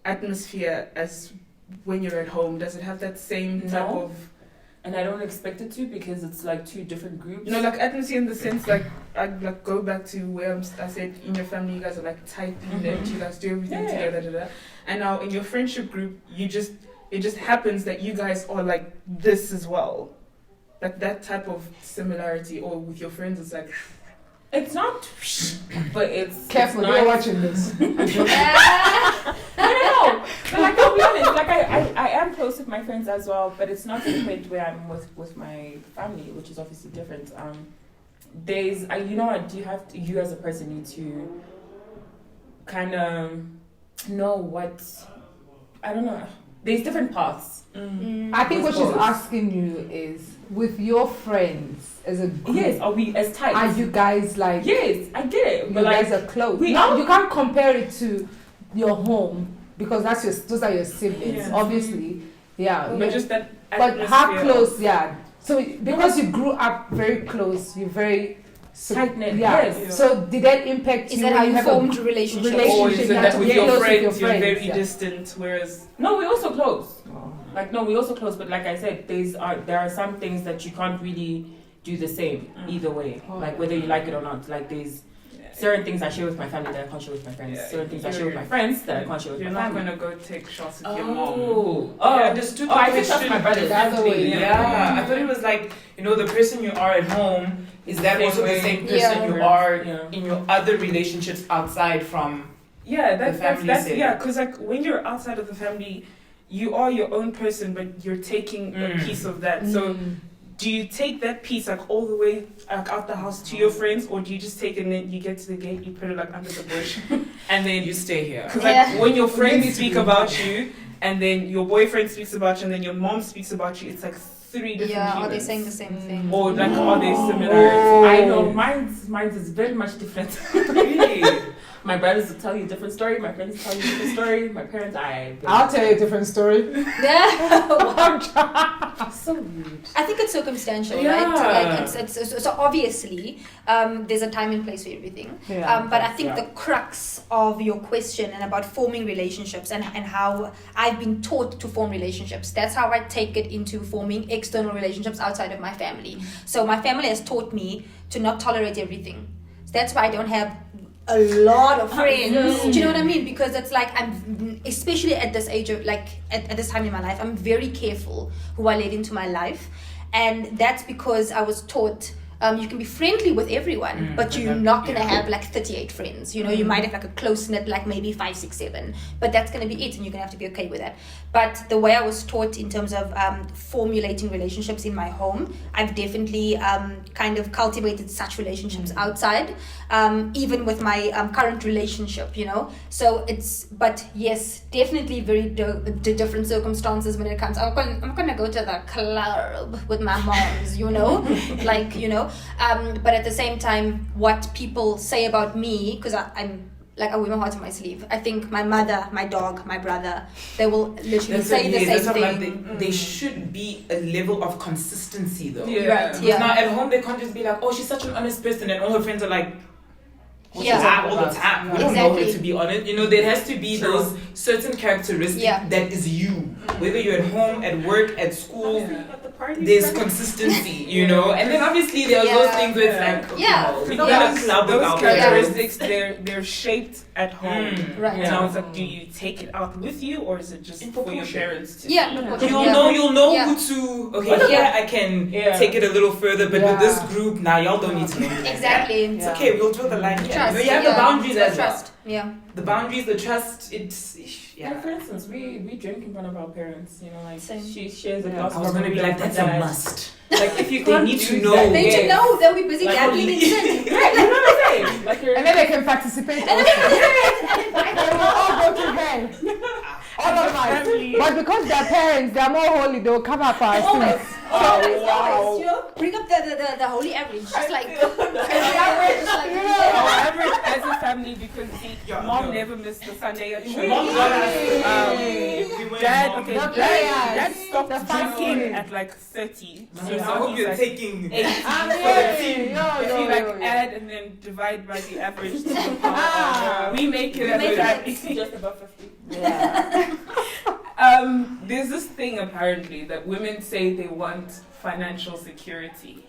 atmosphere as when you're at home? Does it have that same type of? And I don't expect it to, because it's like two different groups. Like atmosphere in the sense like I like go back to where I said in your family you guys are like tightly knit, you guys do everything together, and now in your friendship group it just happens that you guys are like this as well, like that type of similarity. Or with your friends it's like it's not, but it's careful. It's You're watching this. No. But like, I'll be honest, like I am close with my friends as well, but it's not to the point where I'm with my family, which is obviously different. You know what? You as a person need to kind of know what, I don't know. There's different paths. I think what she's asking you is, with your friends as a group, yes, are we as tight? Are you guys like? Yes, I get it. But you guys are close. You can't compare it to your home, because those are your siblings, obviously. Yeah. But just that. But how close? Yeah. So because you grew up very close, you're very tight knit. Yeah. Yes. So did that impact you? Is that how you formed relationships? Or is it that with your friends you're very yeah. distant, whereas no, we're also close. We're also close, but like I said, there are some things that you can't really do the same either way. Like whether you like it or not. Like there's certain things I share with my family that I can't share with my friends. Certain things I share with my friends that I can't share with my family. You're not gonna go take shots with your mom. I understood. I think that's my brother. That's the way. Yeah, I thought it was like, the person you are at home, is that also the same person you are in your other relationships outside from the family? Because like when you're outside of the family, you are your own person, but you're taking a piece of that. So do you take that piece like all the way like out the house to your friends, or do you just take it and then you get to the gate, you put it like under the bush, and then you stay here? Because like when your friends speak about you, and then your boyfriend speaks about you, and then your mom speaks about you, it's like three different humans. Are they saying the same thing? Or like are they similar? I know mine's is very much different. Really? My brothers will tell you a different story. My friends tell you a different story. My parents, I'll tell you a different story. So weird. I think it's circumstantial, right? Like it's so obviously there's a time and place for everything. But I think the crux of your question and about forming relationships and how I've been taught to form relationships, that's how I take it into forming external relationships outside of my family. So my family has taught me to not tolerate everything. So that's why I don't have a lot of friends. Do you know what I mean? Because it's like I'm, especially at this age of like at this time in my life, I'm very careful who I let into my life, and that's because I was taught you can be friendly with everyone, but you're not gonna have like 38 friends. You might have like a close knit, like maybe 5, 6, 7, but that's gonna be it, and you're gonna have to be okay with that. But the way I was taught in terms of formulating relationships in my home, I've definitely kind of cultivated such relationships outside, even with my current relationship. So but yes, definitely very different circumstances when it comes. I'm gonna go to the club with my moms, but at the same time, what people say about me, because I'm like, I wear my heart on my sleeve. I think my mother, my dog, my brother, they will literally say the same thing. Like they should be a level of consistency, though. Yeah. Right. Yeah. Now at home they can't just be like, oh, she's such an honest person, and all her friends are like, all the time. We don't know her, to be honest. There has to be those certain characteristics that is you. Whether you're at home, at work, at school, there's consistency, and then obviously there are those things where it's like, those characteristics, they're shaped at home. Right. Now it's like, do you take it out with you, or is it just for your parents to You'll know who to, I can take it a little further, but with this group, now y'all don't need to know. Exactly. It's okay, we'll draw the line. Trust. You have the boundaries as well. Trust. Yeah. The boundaries, the trust, it's... Like for instance, we drink in front of our parents, Same. she shares a glass. I was gonna be like, that's a must. Like if you They can't need to use know. that, They need to know they'll be busy dabbling in sin. Right, you know what I'm saying? Like And then they can participate also. They will all go to hell. All of us. But because they're parents, they're more holy, they'll cover up our sins. Always. Bring up the holy average. Just like Our average as a family family because mom never missed the Sunday at church. Mom Dad stopped drinking at like 30. So I hope you're taking 80. If you add and then divide by the average, we make it as a family. Just above 50. Yeah. There's this thing apparently that women say they want financial security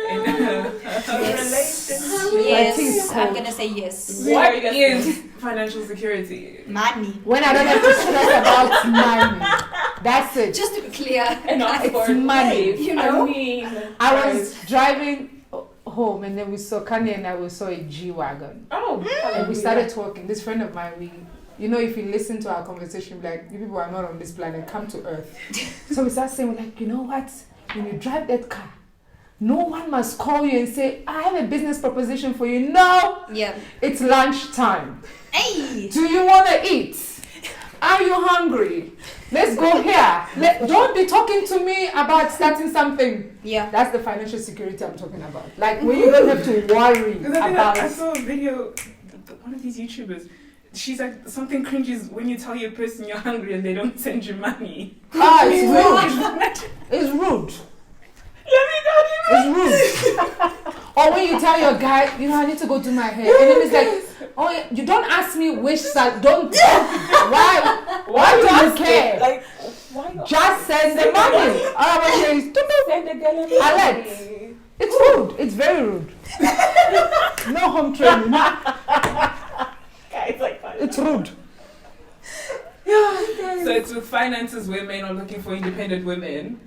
in a relationship. Yes, I'm gonna say yes. What is financial security? Money. When I don't have to stress about money, that's it. Just to be clear, It's money. You know, I was driving home and then we saw Kanye and we saw a G-Wagon. And we started talking. This friend of mine, if you listen to our conversation, like, you people are not on this planet, come to Earth. So we start saying, like, you know what? When you drive that car, no one must call you and say, I have a business proposition for you. No! Yeah. It's lunchtime. Hey! Do you want to eat? Are you hungry? Let's go here. Don't be talking to me about starting something. Yeah. That's the financial security I'm talking about. Like, when you don't have to worry about... I saw a video, one of these YouTubers, she's like, something cringes when you tell your person you're hungry and they don't send you money. It's rude. It's rude. It's rude. Or when you tell your guy, I need to go do my hair. And then it's like, oh, you don't ask me which side. Why do you care? Like, why? Just send the money. All I want to say is, Send the girl alert. It's rude. It's very rude. No home training. It's rude. So it's with finances where men are looking for independent women,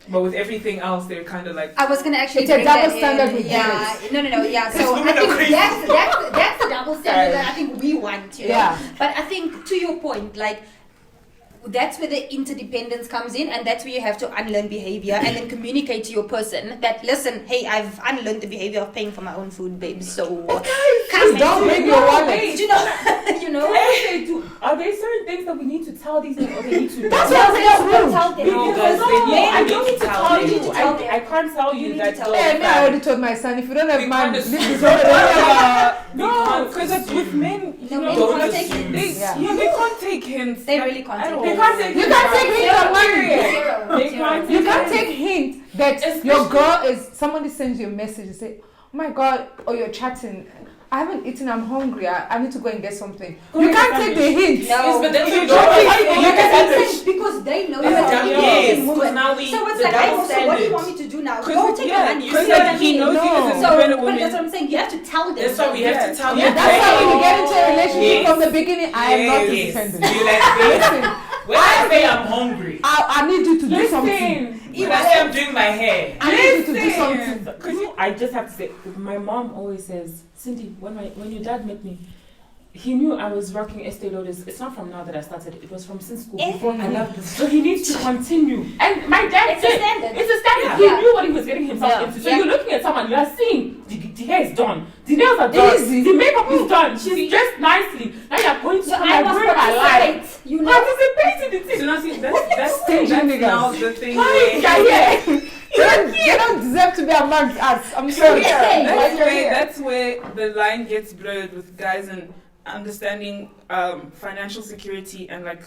but with everything else they're kind of like... I was gonna actually it's a double standard with yeah. No, yeah. So I think that's the double standard that I think we want, Yeah. But I think to your point, like, that's where the interdependence comes in, and that's where you have to unlearn behavior and then communicate to your person that, listen, hey, I've unlearned the behavior of paying for my own food, babe. So Just don't bring your wallet. You know. Are there certain things that we need to tell these men, or they need to? That's what I'm saying. I don't need to tell you. I can't tell you that. Hey, I already told my son, if you don't have money, leave this over. No, because with men, men can't take hints. they can't take hints. They really can't take hints. You can't take hint of money. Zero. You can't take hint that your girl is... Somebody sends you a message and say, oh my God, or you're chatting, I haven't eaten, I'm hungry, I need to go and get something. You can't take the hint. No. But then you because they know you're a woman. Now So it's like, so what do you want me to do now? Go take the money. Because he knows you as a So, independent but woman. that's what I'm saying. You have to tell them. That's why we have to tell them. That's why when you get into a relationship from the beginning, I am not independent. Listen, when I say I'm hungry, I need you to do something. when I say I'm doing my hair, I need you to do something. because I just have to say, my mom always says, Cindy, when your dad met me, he knew I was working Estee Lauder's. It's not from now that I started. It was from since school. Before I love this. So he needs to continue. And my dad said, it's a standard. He knew what he was getting himself into. So you're looking at someone, you are seeing the hair is done, the nails are done, the makeup is done. She's dressed nicely. Now you're going to come and ruin my life. You know, Participate in the thing. So now see, that's now the thing. You don't deserve to be amongst us. I'm sorry. That's where the line gets blurred with guys and understanding financial security and like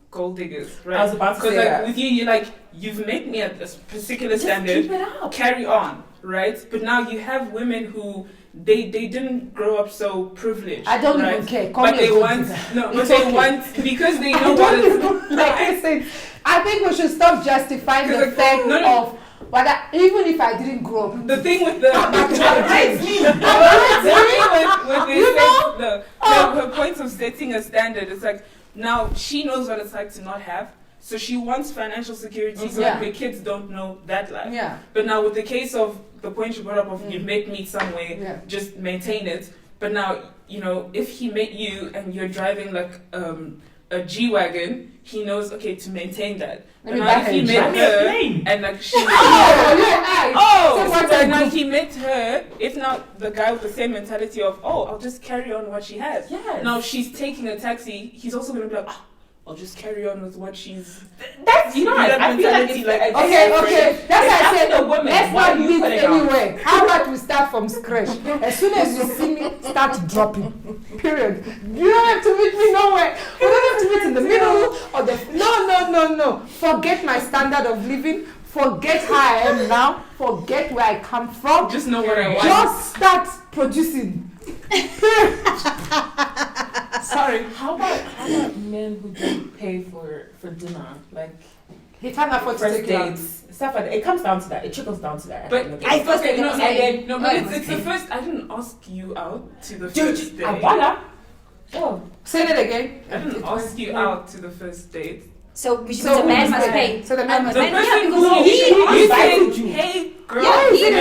gold diggers, right? I was about to say that. With you, you're like, you've made me at this particular standard. Keep it up. Carry on, right? But now you have women who they didn't grow up so privileged. I don't right? even care. But they want because they know what it's like. I said, I think we should stop justifying the fact of. But even if I didn't grow up, the thing with the her point of setting a standard, it's like now she knows what it's like to not have, so she wants financial security so that the kids don't know that life. Yeah. But now with the case of the point you brought up of you've met me some way, just maintain it. But now, if he met you and you're driving like a G-Wagon, he knows, okay, to maintain that. But now if he met her and like she... So now he met her, if not the guy with the same mentality of, I'll just carry on what she has. Yes. Now she's taking a taxi, he's also going to be like, I'll just carry on with what she's. That's I feel like it's like okay. That's why I said a woman. Let's not meet anywhere. How about we start from scratch? As soon as you see me, start dropping. Period. You don't have to meet me nowhere. We don't have to meet in the middle or the. No. Forget my standard of living. Forget how I am now. Forget where I come from. Just know what I want. Just start producing. Sorry. How about men who don't pay for dinner? Like he can't afford to first take dates. Stuff like that. It comes down to that. It trickles down to that. But I first okay, no, but it's the first. I didn't ask you out to the first date. Oh, say that again. I didn't ask you out to the first date. So the man must pay. So the man must The pay. person because who he said, "Hey, girl, Yeah, he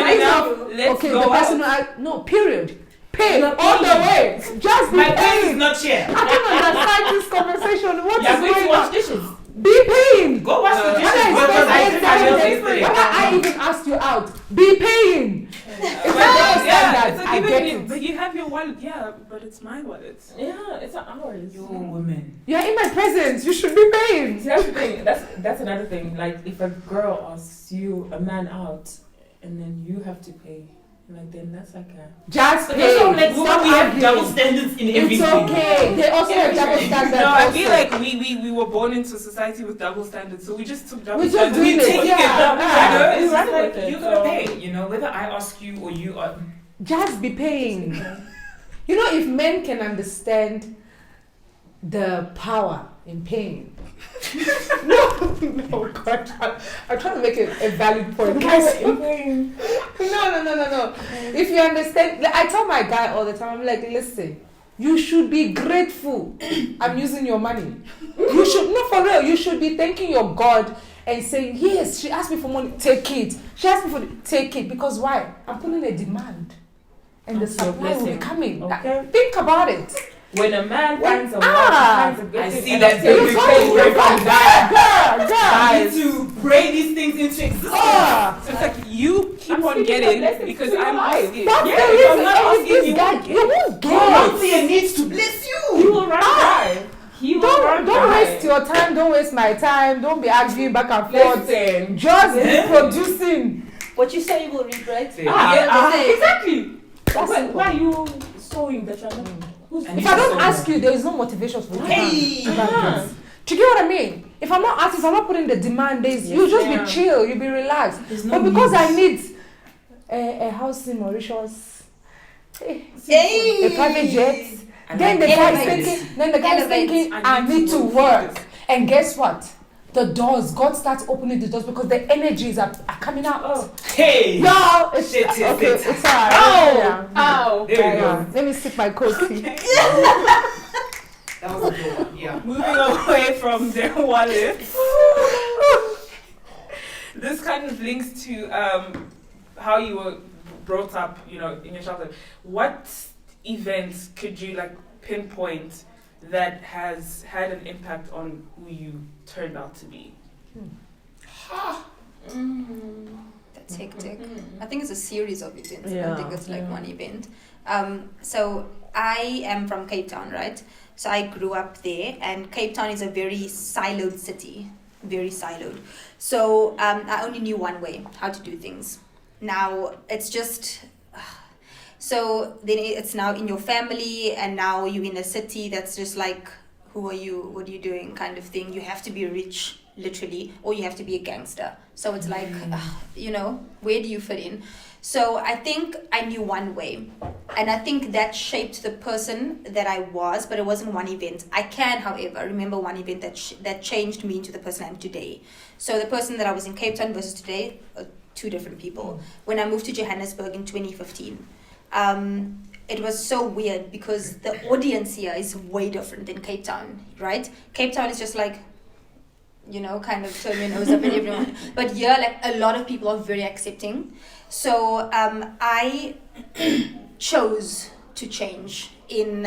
let's okay, go the person out." no, period. Pay all the way. Just be My place is paying. not here. I don't understand this conversation. What you're is going to going wash on? dishes. Be paying. Go wash the No, dishes. When Because I I think I will say pay. when I even asked you out, be paying. If I understand it's that, like I even get if- it. But you have your wallet, but it's my wallet. Yeah, it's not ours. You women. You're in my presence. You should be paying. See, that's the thing. That's another thing. Like if a girl asks you a man out, and then you have to pay, like then that's like a. Just But pay. also, like, Stop we have arguing. double standards in everything. It's okay. They also have double standards. No, I also. feel like we were born into a society with double standards, so we just took double We're just standards. doing We it. take it Yeah, double yeah. standards. We It's run like with it, you're gonna so- pay. You know, whether I ask you or you are. Just be paying. You know, if men can understand the power in paying. no, God, I'm trying to make a valid point. Guys, no. If you understand, like, I tell my guy all the time, I'm like, listen, you should be grateful I'm using your money. You should, no, for real, you should be thanking your God and saying, yes, she asked me for money, take it. She asked me for take it. Because why? I'm putting a demand. And the That's your supply will be blessing. coming. Okay. Think about it. When a man finds a wife, Ah, he finds a good I thing, see and that then you he pray pays for for it from Girl. I need to pray these things into existence. Ah, So it's like you keep I'm on speaking getting of blessings because to your I'm life. asking. that's Yeah, the if reason. I'm not And asking, this you guy, won't you won't God get. see needs to bless He you. will run dry. He will run Don't dry. waste your time. Don't waste my time. Don't be arguing back and forth. Listen. Just Yeah. be producing. What you say you will reap, right? Exactly. That's Why simple. are you sowing the channel? And If I don't ask you, there is no motivation for you. Hey. Do you get what I mean? If I'm not asking, if I'm not putting the demand, you'll just ma'am. be chill. You'll be relaxed. There's no But because I needs. need a house in Mauritius, Hey. a private jet, And then the I guy's get thinking, this. I need to work. And guess what? The doors, God starts opening the doors because the energies are coming out. Oh. Hey. No, it's Shit, okay. shit. It's alright. Oh. Yeah. Oh. There we Yeah. go. Let me sip my coffee. That was a good one. Yeah. Moving away from their wallets. This kind of links to how you were brought up, in your childhood. What events could you pinpoint that has had an impact on who you turned out to be? That's hectic. I think it's a series of events. I Yeah, don't think it's like yeah. one event. So I am from Cape Town, right? So I grew up there, and Cape Town is a very siloed city, very siloed. So I only knew one way how to do things. Now it's just. So then it's now in your family, and now you're in a city that's just like, who are you? What are you doing? Kind of thing. You have to be rich, literally, or you have to be a gangster. So it's like, where do you fit in? So I think I knew one way, and I think that shaped the person that I was, but it wasn't one event. I can, however, remember one event that changed me into the person I am today. So the person that I was in Cape Town versus today are two different people. When I moved to Johannesburg in 2015, it was so weird because the audience here is way different than Cape Town, right? Cape Town is just like, kind of turn your nose up at everyone. But here, a lot of people are very accepting. So I chose to change in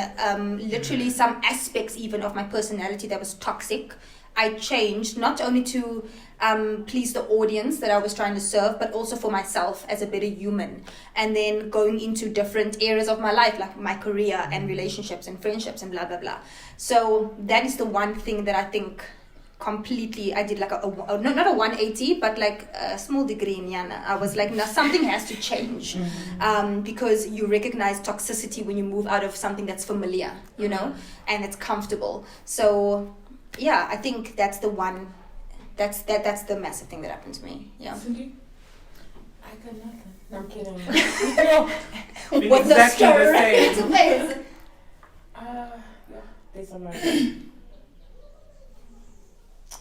literally some aspects even of my personality that was toxic. I changed not only to please the audience that I was trying to serve, but also for myself as a better human. And then going into different areas of my life, like my career and relationships and friendships and blah, blah, blah. So that is the one thing that I think completely, I did like not a 180, but like a small degree in Yana. I was like, no, something has to change. Because you recognize toxicity when you move out of something that's familiar, you know, and it's comfortable. So yeah, I think that's the one. That's the massive thing that happened to me. Yeah. Cindy? I got nothing. No, I'm kidding. What exactly the story the same. to face. Yeah, there's a lot.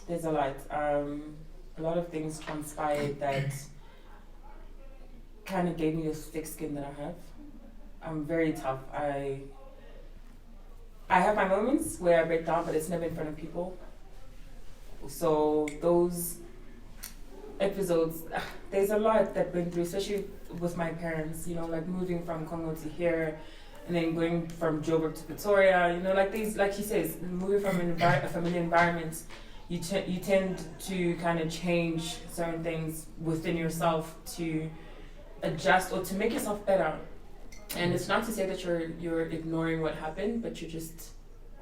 There's a lot. A lot of things transpired that kind of gave me this thick skin that I have. I'm very tough. I have my moments where I break down, but it's never in front of people. So those episodes, there's a lot that went through, especially with my parents, you know, like moving from Congo to here, and then going from Joburg to Pretoria, you know, like these, like he says, moving from a familiar environment, you tend to kind of change certain things within yourself to adjust or to make yourself better. And it's not to say that you're ignoring what happened, but you're just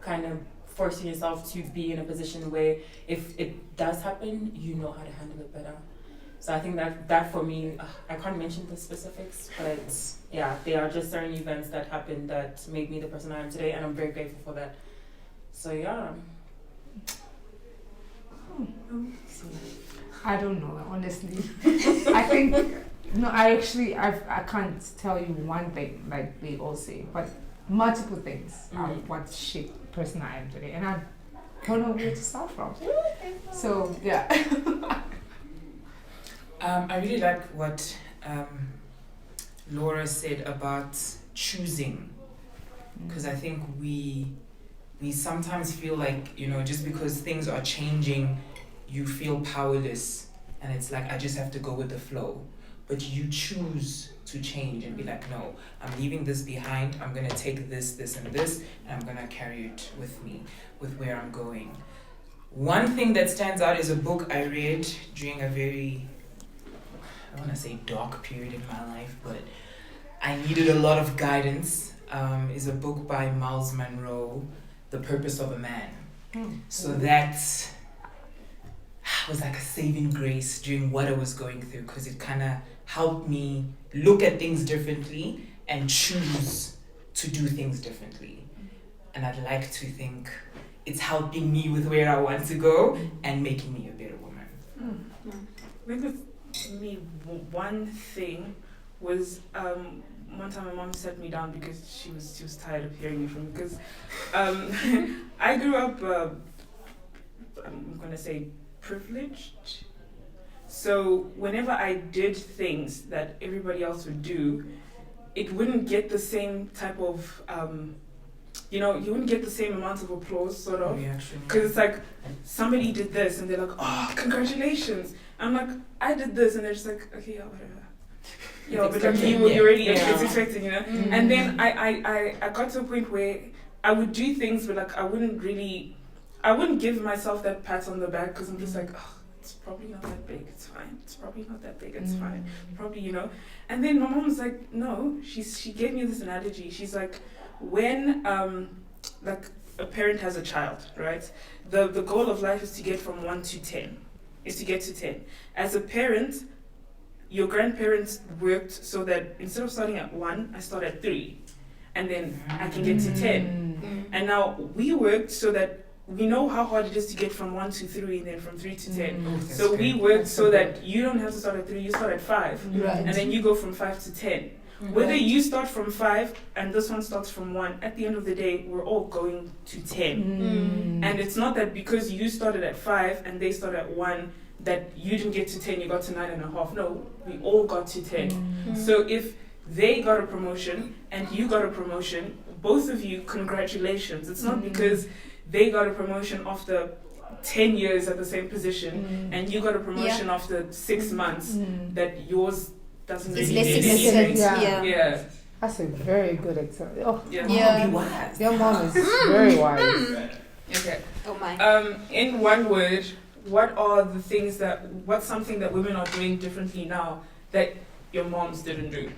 kind of forcing yourself to be in a position where if it does happen, you know how to handle it better. So I think that for me, I can't mention the specifics, but yeah, there are just certain events that happened that made me the person I am today, and I'm very grateful for that. So yeah. I don't know, honestly. I think, no, I can't tell you one thing like they all say, but multiple things are what shaped the person I am today, and I don't know where to start from. So yeah. I really like what Laura said about choosing, because I think we sometimes feel like, you know, just because things are changing, you feel powerless, and it's like, I just have to go with the flow. But you choose to change and be like, no, I'm leaving this behind. I'm going to take this, this, and this, and I'm going to carry it with me, with where I'm going. One thing that stands out is a book I read during a very, I want to say dark period in my life, but I needed a lot of guidance. Is a book by Miles Monroe, The Purpose of a Man. So that was like a saving grace during what I was going through, because it kind of helped me look at things differently and choose to do things differently. And I'd like to think it's helping me with where I want to go and making me a better woman. I think with me, one thing was one time my mom sat me down because she was tired of hearing me from me, because I grew up, I'm going to say, privileged. So whenever I did things that everybody else would do, it wouldn't get the same type of, you wouldn't get the same amount of applause, sort of. Because it's like, somebody did this, and they're like, oh, congratulations. I'm like, I did this, and they're just like, okay, yeah, whatever. Yeah, but like, you already it's expected, you know? Mm-hmm. And then I got to a point where I would do things, but like, I wouldn't give myself that pat on the back, because I'm just like, oh, it's probably not that big, it's fine. It's probably not that big, it's fine. Probably, you know. And then my mom was like, no, she gave me this analogy. She's like, when like a parent has a child, right? The goal of life is to get from 1 to 10. Is to get to 10. As a parent, your grandparents worked so that instead of starting at 1, I start at 3. And then I can get to 10. And now we worked so that we know how hard it is to get from 1 to 3 and then from 3 to 10. So we worked so that you don't have to start at 3, you start at 5. Right. And then you go from 5 to 10. Whether you start from 5 and this one starts from 1, at the end of the day, we're all going to 10. And it's not that because you started at 5 and they started at 1, that you didn't get to 10, you got to 9.5. No, we all got to 10. So if they got a promotion and you got a promotion, both of you, congratulations. It's not because they got a promotion after 10 years at the same position and you got a promotion after 6 months that yours doesn't really mean anything. Yeah. That's a very good example. Oh, yeah. your mom is very wise. Okay. Oh my. In one word, what's something that women are doing differently now that your moms didn't do?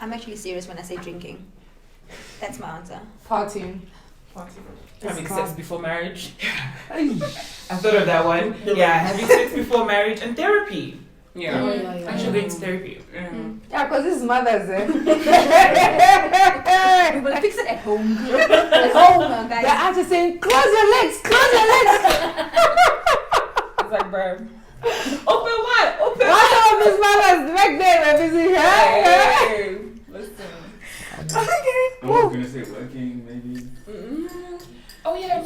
I'm actually serious when I say drinking. That's my answer. Partying. Having sex before marriage. I thought of that one. Yeah, having sex before marriage and therapy. Yeah. Actually going to therapy. Yeah, because this is mothers, eh? We will fix it at home. At home, guys. They're actually saying, close your legs, close your legs. It's like, bro. Open what? Open One of these mothers back there were busy. Hey, listen. I was gonna say working, maybe. Oh yeah, No,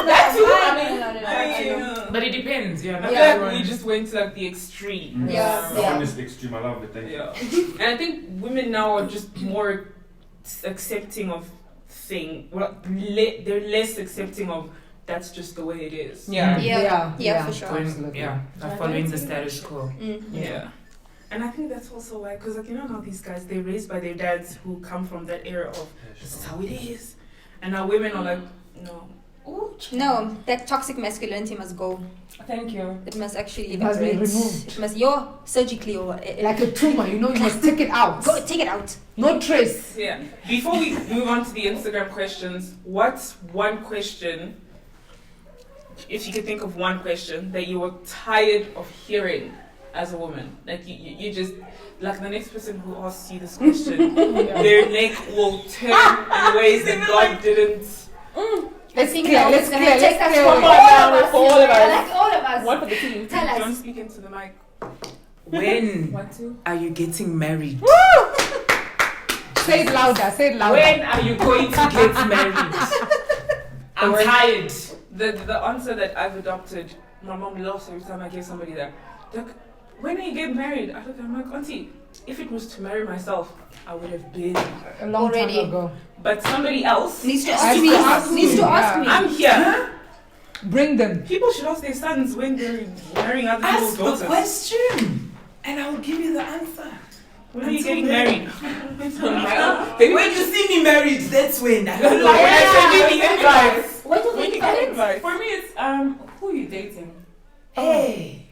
that too. But it depends. Yeah. I feel like we just went to like the extreme. The honest extreme. I love it. Thank you. Yeah. And I think women now are just more accepting of they're less accepting of that's just the way it is. Yeah, for sure. Following the status quo. Yeah. And I think that's also why, because like, you know how these guys, they're raised by their dads who come from that era of this is how it is. And now women are like, no. No, that toxic masculinity must go. Thank you. It must actually It must be evaporate. removed. It must, surgically or Like a tumor, you know, you must take it out. go take it out. No trace. Yeah. Before we move on to the Instagram questions, what's one question, if you could think of one question that you were tired of hearing as a woman? Like you just, like the next person who asks you this question, their neck will turn in ways that God didn't. Let's think clear, that let's was clear, gonna take let's us clear. for Come it. on now, us, for all of us. Like all of us. One for the team. Tell Don't us. speak into the mic. When What to? are you getting married? Say it louder, say it louder. When are you going to get married? I'm tired. The answer that I've adopted, my mom laughs every time I give somebody that. Look, when are you getting married? I look at her, I'm like, Auntie, if it was to marry myself, I would have been. A long Already. time ago. But somebody else Needs to I ask see. me. Ask Needs to me, ask yeah. me. I'm here. Bring them. People should ask their sons when they're marrying other Ask people's the daughters. question, and I will give you the answer. When are you Until getting then. married? When you see me married, that's when. I don't know. When I say give me advice. What do When they you get call it? advice. For me, it's who are you dating? Hey.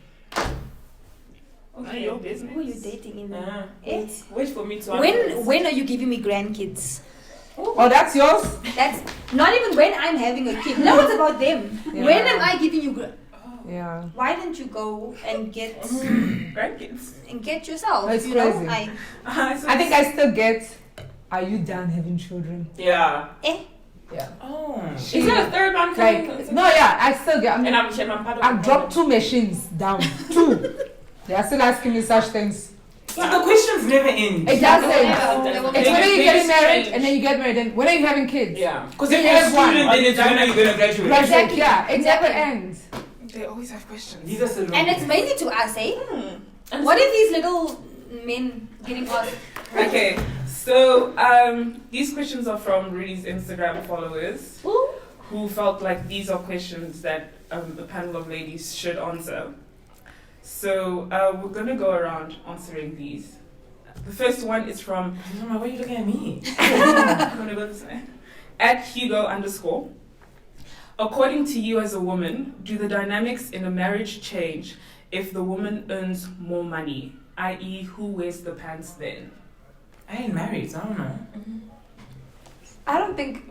None of your business. Who are you dating in? Uh, Eh? wait for me to answer. When are you giving me grandkids? Oh, that's yours? That's not even when I'm having a kid. No, it's about them. Yeah. When am I giving you? Yeah. Why don't you go and get Grandkids. yourself? That's you crazy. know, I think I still get, are you done having children? Yeah. Yeah. Oh. Is there a third one coming? Like, no, yeah, I still get, And I'm part of I've dropped 2 machines down. 2. They are still asking me such things. So the questions never end. It doesn't. Never. It's when are you getting married and then you get married and when are you having kids? Yeah. Because Then if you you're a have one. student, then it's when are you going to graduate? Graduate, yeah. It never Exactly. ends. They always have questions. These are so long. And it's mainly to us, eh? And What if these little men getting asked? Okay, so these questions are from Rudy's Instagram followers who felt like these are questions that the panel of ladies should answer. So we're gonna go around answering these. The first one is from. Mama, why are you looking at me? I'm gonna go this way. At Hugo_. According to you as a woman, do the dynamics in a marriage change if the woman earns more money? I.e., who wears the pants then? I ain't married, so I don't know. I don't think.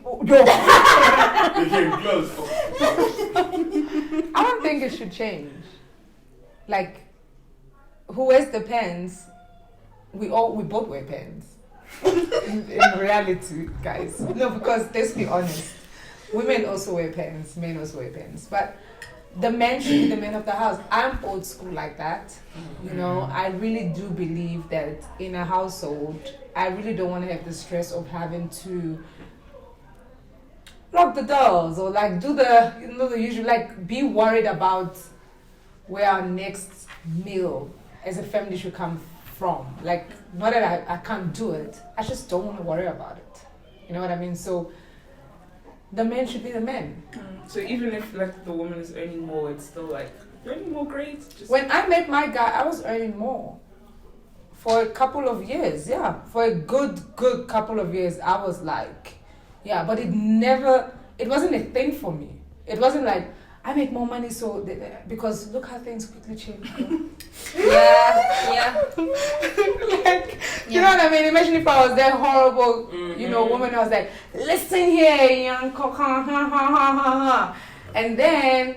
I don't think it should change. Like, who wears the pants? We both wear pants. in reality, guys. No, because let's be honest. Women also wear pants, men also wear pants. But the man should be the man of the house. I'm old school like that. You know, I really do believe that in a household, I really don't want to have the stress of having to lock the doors or like do the, you know, the usual, like be worried about where our next meal as a family should come from. Like, not that I can't do it, I just don't want to worry about it. You know what I mean? So the man should be the man. So even if like the woman is earning more, it's still like you're earning more, great. Just When I met my guy, I was earning more. For a couple of years, yeah. For a good couple of years, I was like, Yeah, but it wasn't a thing for me. It wasn't like, I make more money because look how things quickly change. Yeah. You know what I mean? Imagine if I was that horrible, woman. I was like, listen here, young cock, ha. And then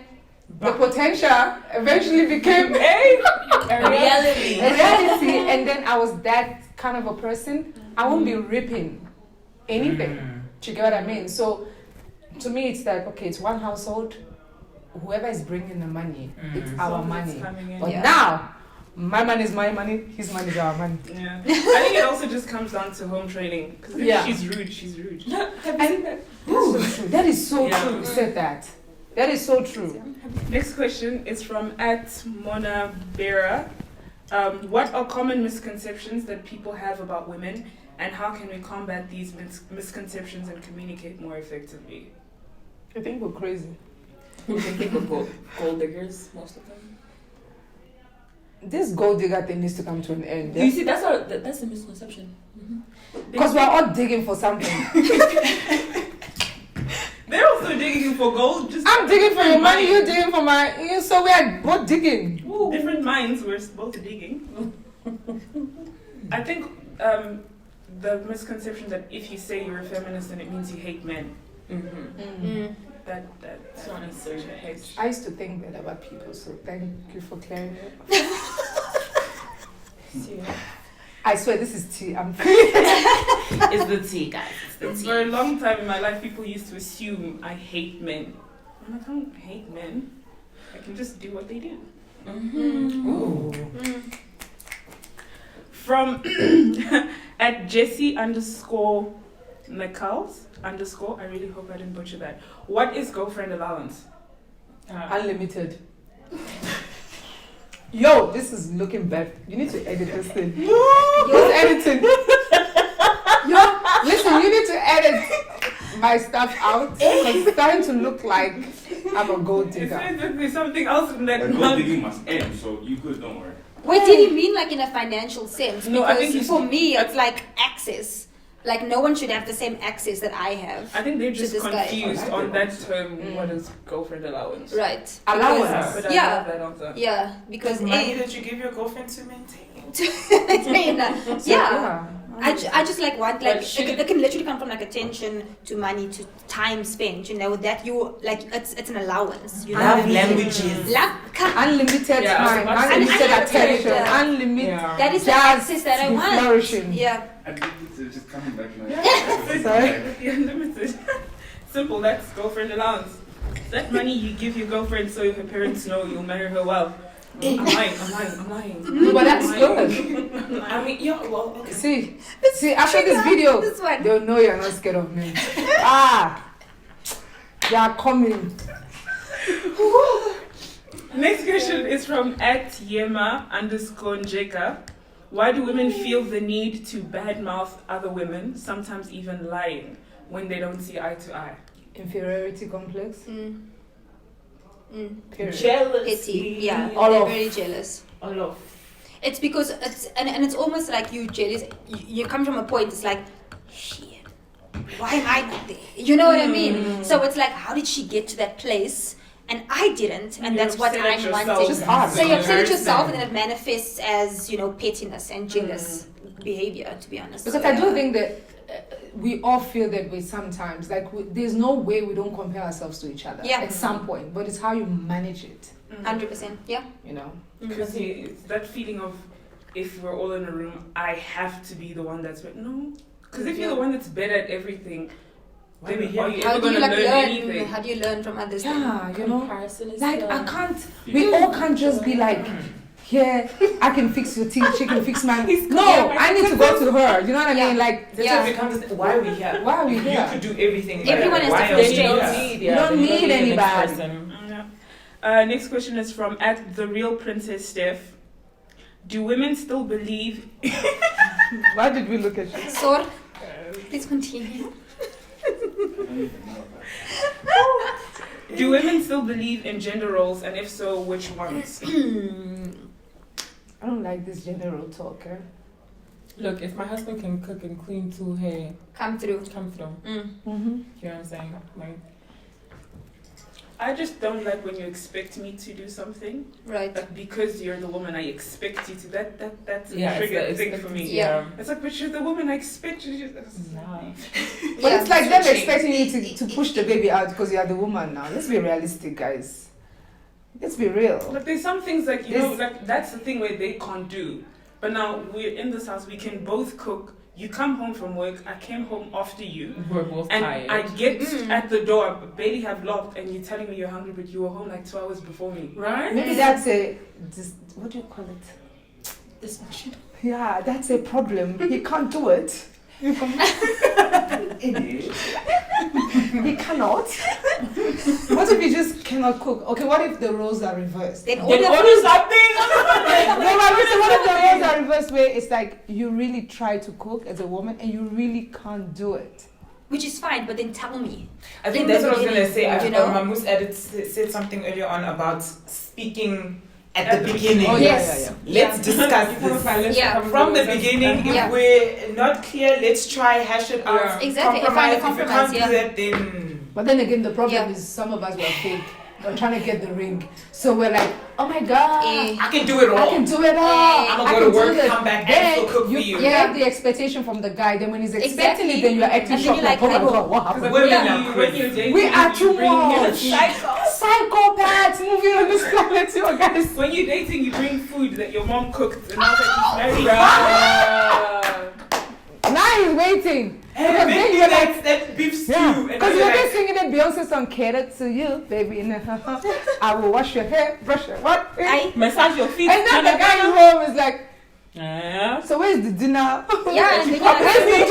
the potential eventually became a reality. And then I was that kind of a person. I won't be ripping anything. Do you get what I mean? So to me, it's like, okay, it's one household. Whoever is bringing the money, it's our money. But now, my money is my money, his money is our money. Yeah. I think it also just comes down to home training. Because if she's rude. Have you seen that? That is so true. You said that. That is so true. Next question is from @Mona Bera. What are common misconceptions that people have about women, and how can we combat these misconceptions and communicate more effectively? I think we're crazy. You can think of gold diggers most of them. This gold digger thing needs to come to an end. You see, that's a misconception. Because we're all digging for something. They're also digging for gold. I'm digging for your money, you're digging for my... So we are both digging. Ooh. Different minds, we're both digging. I think the misconception that if you say you're a feminist, then it means you hate men. That's not necessarily the case. I used to think that about people, so thank you for clearing it. I swear this is tea. It's the tea, guys. It's the tea. For a long time in my life, people used to assume I hate men. I'm like, I don't hate men. I can just do what they do. Ooh. From @Jessie_Nicals_ I really hope I didn't butcher that. What is girlfriend allowance? Unlimited. Yo, this is looking bad. You need to edit this thing. Who's editing? Yo, listen, you need to edit my stuff out because it's starting to look like I'm a gold digger. There's something else in that. Gold digging must end, so you good, don't worry. Wait, did he mean like in a financial sense? No, I think because for me, it's like access. Like no one should have the same access that I have. I think they're just confused on that term. What is girlfriend allowance? Right. Allowance. But I love that answer. Yeah, because money that you give your girlfriend to maintain. Yeah. I just like want like it can literally come from like attention to money to time spent. You know that you like it's an allowance. You know? Love languages. Unlimited time, unlimited attention, unlimited. That is the access that I want. Flourishing. Yeah. It's just coming back now. Sorry. Unlimited. Simple. That's girlfriend allowance. That money you give your girlfriend so her parents know you'll marry her well. I'm lying. No, but that's good. I mean, yeah, well, okay. See, after this video, they'll know you're not scared of me. They are coming. Next question is from @Yema_Njeka. Why do women feel the need to badmouth other women, sometimes even lying, when they don't see eye to eye? Inferiority complex. Jealousy. Yeah, they're very jealous. It's because and it's almost like you jealous. You come from a point. It's like, shit, why am I not there? You know what I mean? So it's like, how did she get to that place? And I didn't, and that's what I'm wanting. So you upset at yourself, and then it manifests as pettiness and jealous behavior. To be honest, because I do think that we all feel that way sometimes. Like there's no way we don't compare ourselves to each other at some point, but it's how you manage it. 100%. Yeah. Because it's that feeling of if we're all in a room, I have to be the one that's better. No, because if you're the one that's better at everything. How do you learn? How do you learn from others? Comparison is like I can't. We all can't just be like, here I can fix your teeth. She can fix mine. No, I need to go to her. You know what I mean? Like, why are we here? Why are we here? You could do everything. Everyone has different strengths. You don't need anybody. Next question is from @TheRealPrincessSteph. Do women still believe? Why did we look at you? Sor, please continue. Do women still believe in gender roles, and if so, which ones? I don't like this gender role talk. Look, if my husband can cook and clean too, hey, Come through. come through. Mm-hmm. You know what I'm saying? Like, I just don't like when you expect me to do something. Right. Like, because you're the woman, I expect you to. That's a yeah, trigger thing for me. Yeah. It's like, but you're the woman, I expect you to. Nah. But it's like them Switching. expecting you to push the baby out because you are the woman now. Let's be realistic, guys. Let's be real. But there's some things like, you know, like that's the thing where they can't do. But now we're in this house, we can both cook. You come home from work, I came home after you. We're both And tired. I get at the door, barely have locked, and you're telling me you're hungry, but you were home like 2 hours before me. Right? Maybe that's what do you call it? Dysfunction. Yeah, that's a problem. He can't do it. Idiot. He cannot. What if he just cannot cook? Okay, what if the roles are reversed? Then Then order order something! No, but listen, what if the roles are reversed where it's like you really try to cook as a woman and you really can't do it? which is fine, but then tell me. I think In that's the what I was going to say. beginning, you know? Mamus said something earlier on about speaking at the beginning. Oh, Yes. Let's discuss this. Yeah. From the beginning, Yeah. if we're not clear, let's try hash it out. Exactly, find a If you compromise, can't do that, then But then again, the problem Yeah. is some of us were fake. We're trying to get the ring. So we're like, oh my God, I can do it all. I can do it all. I'm gonna I go can to work, do this. come back, and Then still cook for you. get the expectation from the guy. Then when he's expecting Exactly. it, then you're acting And then shocked. you're like, oh my I will- God, what happened? Women When are you- when crazy. you're dating, We are you too bring him much. Psychopaths moving on this planet, you guys. When you're dating, you bring food that your mom cooked, and I was like, he's married. Now he's waiting. Hey, Because then maybe you're like, that's that beef stew. yeah, And because then you're like, just singing that Beyonce song, catered to you, baby. I will wash your hair, brush your what? I, Massage your feet. And then the guy is home is like, Yeah. so where's the dinner? yeah, and then Where's the you're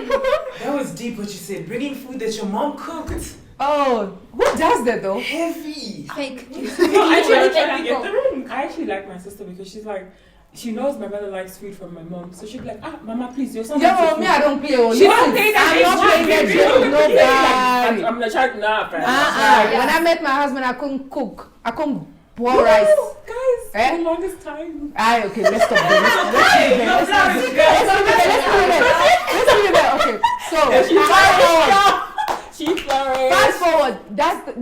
dinner? that was deep what you said. Bringing food that your mom cooked. Oh, who does that though? Heavy. fake. No, Literally I fake people. I actually like my sister because she's like, she knows my brother likes food from my mom, so she'd be like, Mama, please, your son Yeah, likes well, your me, food." I don't play. Oh, She listen, don't play that I'm not playing that game. game with nobody. I'm not trying nah, fam. Yeah. When I met my husband, I couldn't cook. I couldn't boil rice. Guys, Eh? for the longest time. Aye, okay, let's stop there. Let's leave it there. Okay, so She flourished. fast forward.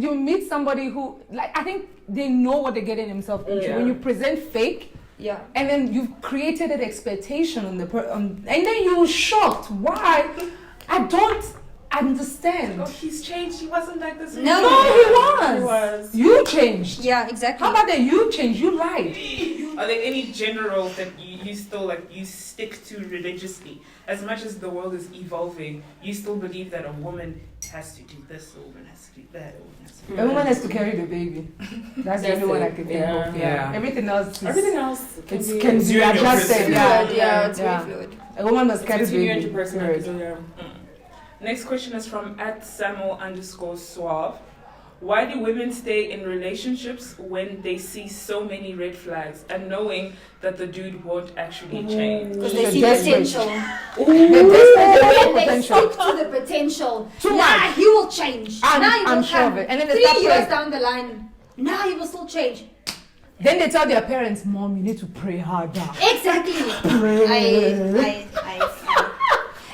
You meet somebody who, like, I think they know what they're getting themselves into. Yeah. When you present fake, Yeah. and then you've created an expectation on the and then you're shocked. Why? I don't understand. Oh, he's changed. He wasn't like this. No, No, he was. You changed. Yeah, exactly. How about that? You changed. You lied. Are there any generals that you still like you stick to religiously? As much as the world is evolving, you still believe that a woman has to do this, a woman has to do that, a woman has to do A woman has to carry the baby. That's the only one I can think of. Yeah. Everything else is, Everything else can it's, be can be Zero adjusted. percent. Yeah. Yeah, it's Yeah. very fluid. A woman must carry the between you and baby. your person. Period. So, yeah. Next question is from @Samuel_Suave. Why do women stay in relationships when they see so many red flags and knowing that the dude won't actually change? Because They're they see desperate. potential. They're desperate. They And want they potential. stick to the potential. Too Nah, much. he will change. Nah, he will I'm sure come. of it. And then they 3 start years praying. down the line, now he will still change. Then they tell their parents, Mom, you need to pray harder. Exactly. Pray.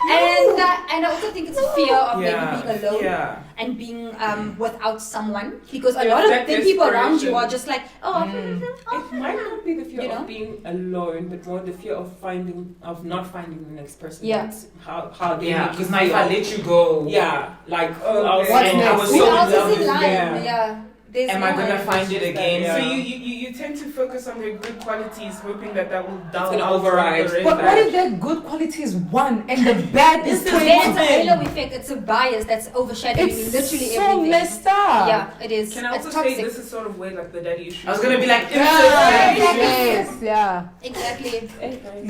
And I also think it's a fear of maybe being alone Yeah. and being without someone, because a Yeah, lot of that the people around you desperation. are just like, oh, It might not be the fear You know? of being alone, but more the fear of not finding the next person. Yeah. That's how they Yeah, make you because now if I feel. let you go, Yeah, like Oh, who else? what's and I next? was who so in else love is in with line? them. Yeah. There's am no I gonna one. find it again? Yeah. So you tend to focus on their good qualities, hoping that will dull gonna out override. the red But what flags. if their good quality is 1 and the bad is This is 20? Then it's a Women. halo effect. It's a bias that's overshadowing It's literally so everything. messed up. Yeah, it is. Can I it's also say toxic. this is sort of where like the daddy issue? I was gonna be like, Yeah, Yeah. yes, yeah. Exactly.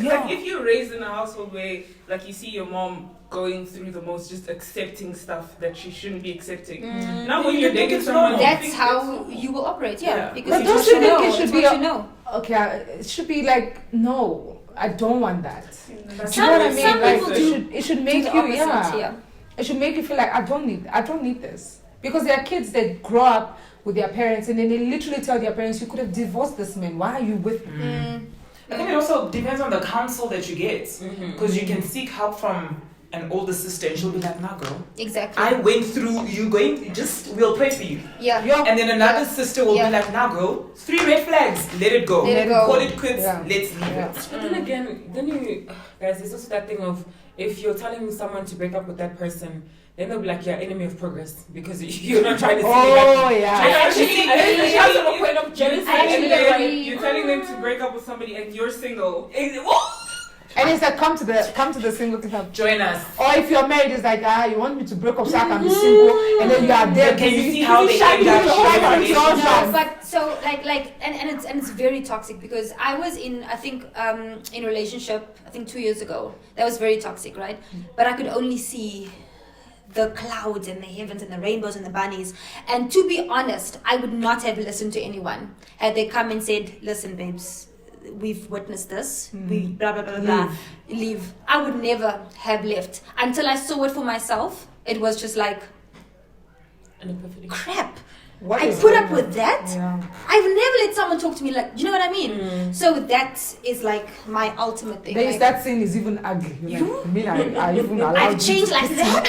Like if you're raised in a household where like you see your mom going through the most, just accepting stuff that she shouldn't be accepting. Now when you're dating someone, you That's think how you will operate. Yeah, Yeah. because But it's don't what you you think know. it should It's be what a- you know. Okay, it should be like, no, I don't want that. That's Do you know what I the mean? some Like, people it do should Do make the you, opposite, yeah. It should make you feel like I don't need this. Because there are kids that grow up with their parents and then they literally tell their parents, you could have divorced this man. Why are you with me? I think it also depends on the counsel that you get. Because you can seek help from an older sister and she'll be like, nah, girl. Exactly. I went through, we'll pray for you. Yeah. And then another sister will be like, nah, girl, 3 red flags, let it go. Call it quits, let's leave it. But then again, guys, there's also that thing of, if you're telling someone to break up with that person, then they'll be like, you're enemy of progress because you're not trying to see Actually, a point of jealousy. You're telling them to break up with somebody and you're single. And it's like, come to the single club. Join us. Or if you're married, it's like, you want me to break up so I can be single, and then you are there. Can you see how they end No, but so and it's very toxic because I was in a relationship 2 years ago that was very toxic, right? But I could only see the clouds and the heavens and the rainbows and the bunnies, and to be honest, I would not have listened to anyone had they come and said, listen babes, we've witnessed this, we blah blah blah blah, leave. I would never have left until I saw it for myself. It was just like an epiphany. Crap, I put up with that. I've never let someone talk to me like, you know what I mean? So that is like my ultimate thing. Like, that scene is even ugly. You? I mean, I even allowed I've changed like that.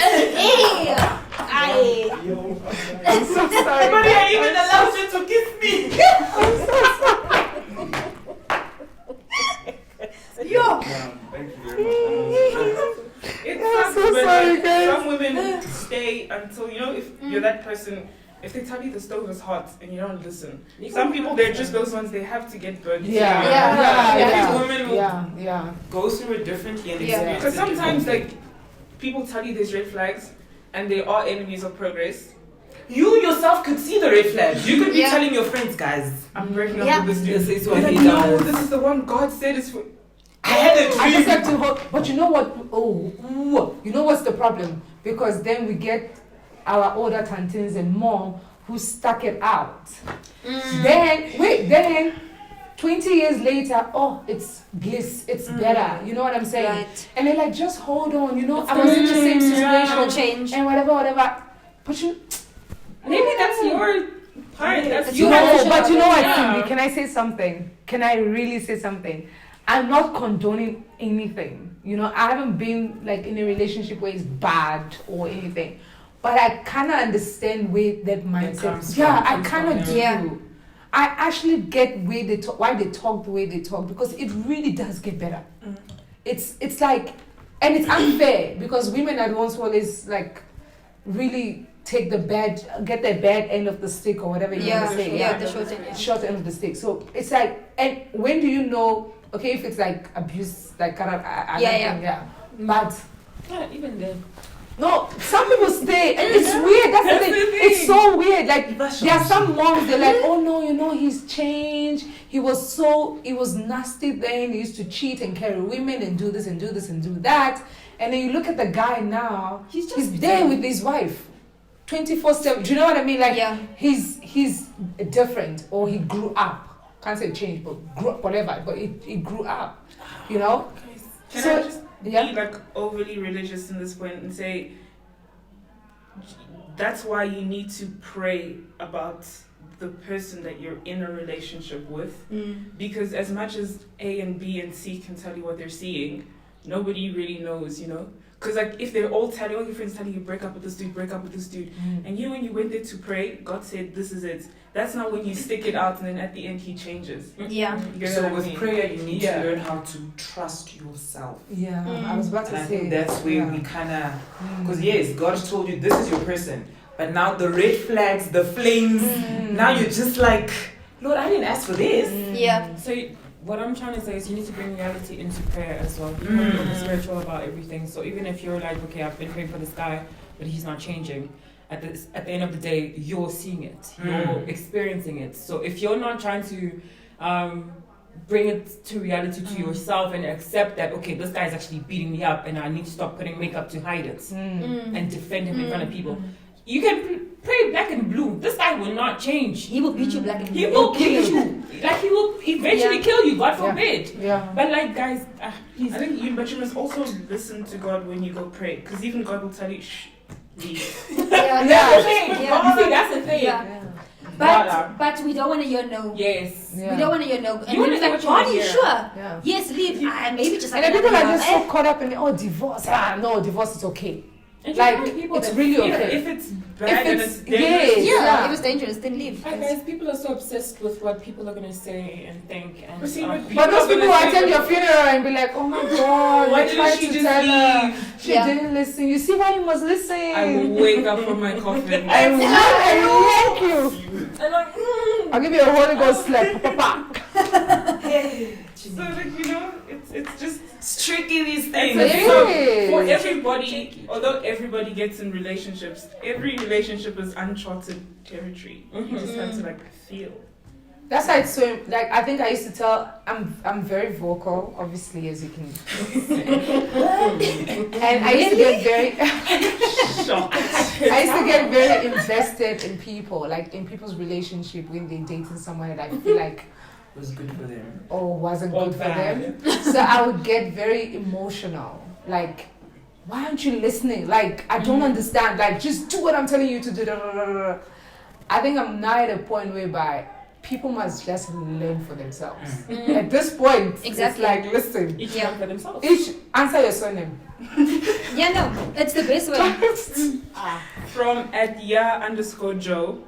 I'm so sorry. But I even allowed you to kiss me. I'm so sorry. Yo. Thank you very much. It's so sorry, guys. Some women stay until, if you're that person, if they tell you the stove is hot and you don't listen. Some people, they're just those ones, they have to get burned. Women will go through it differently and experience because sometimes, people tell you there's red flags and they are enemies of progress. You yourself could see the red flags. You could be telling your friends, guys, I'm breaking up with this dude. This is what he no, does. this is the one God said is for... I had a dream. I just have to hold, but you know what? You know what's the problem? Because then we get our older tantins and mom who stuck it out. Then 20 years later, it's bliss, it's better. You know what I'm saying? Right. And they're like, just hold on. I was in the same situation Change. and whatever. But maybe that's your part. That's you your know, but you know what, Yeah. Cindy? Can I say something? Can I really say something? I'm not condoning anything. I haven't been in a relationship where it's bad or anything. But I kind of understand where that mindset. I kind of do. Yeah. I actually get why they talk the way they talk, because it really does get better. It's like, and it's unfair because women are the ones who always really get the bad end of the stick or whatever you want to say. The short end. Short end of the stick. So it's like, and when do you know? Okay, if it's abuse, but even then. no, some people stay, and it's weird. That's the thing. It's so weird. There are some moms, they're like, oh no, he's changed. He was nasty then. He used to cheat and carry women and do this and do this and do that. And then you look at the guy now, he's there with his wife 24/7. Do you know what I mean? He's different, or he grew up. Can't say change, but grew up, whatever. But he grew up, Can I just be overly religious in this point and say that's why you need to pray about the person that you're in a relationship with, because as much as A and B and C can tell you what they're seeing, nobody really knows, Because if they're all telling, all your friends telling you break up with this dude, and when you went there to pray, God said this is it. That's not when you stick it out and then at the end he changes. Yeah. So with prayer you need to learn how to trust yourself. Yeah, I was about to say. I think that's where we kind of, because yes, God told you this is your person, but now the red flags, the flames, now you're just like, Lord, I didn't ask for this. Yeah. So what I'm trying to say is you need to bring reality into prayer as well. You can't be spiritual about everything. So even if you're like, okay, I've been praying for this guy, but he's not changing, at the end of the day, you're seeing it. You're experiencing it. So if you're not trying to bring it to reality to yourself and accept that, okay, this guy's actually beating me up and I need to stop putting makeup to hide it and defend him in front of people. You can pray black and blue. This guy will not change. He will beat you black and blue. He will kill you. He will eventually kill you, God forbid. Yeah. But guys, please. I think but you must also listen to God when you go pray, because even God will tell you, shh, leave. Yeah. That's the thing. You see, that's the thing. Yeah. But we don't want to hear no. Yes. We don't want to hear no. And You want to like, what you want are you to hear. sure? Yeah. Yes, leave. Maybe just. And then people are just so caught up in divorce. No, divorce is okay. And Like it's really okay. If it's bad and it's dangerous. Yes, if it's dangerous, then leave. Guys, people are so obsessed with what people are gonna say and think. And but those people who attend your funeral and be like, oh my god, why didn't she just leave? She didn't listen. You see why you must listen. I will wake up from my coffin. I like you. I'm like, I'll give you a Holy Ghost slap. Papa. So it's just tricky these things. So for everybody, although everybody gets in relationships, every relationship is uncharted territory. You just have to feel. That's why it's so I think I used to tell I'm very vocal, obviously, as you can see. And I used to get very shocked. I used to get very invested in people, in people's relationship when they're dating someone that I feel like was good for them. Or wasn't good for them. So I would get very emotional. Why aren't you listening? I don't understand. Just do what I'm telling you to do. I think I'm now at a point whereby people must just learn for themselves. At this point, exactly. It's listen. Each learn for themselves. Each answer your surname. It's the best way. From @ya_Joe.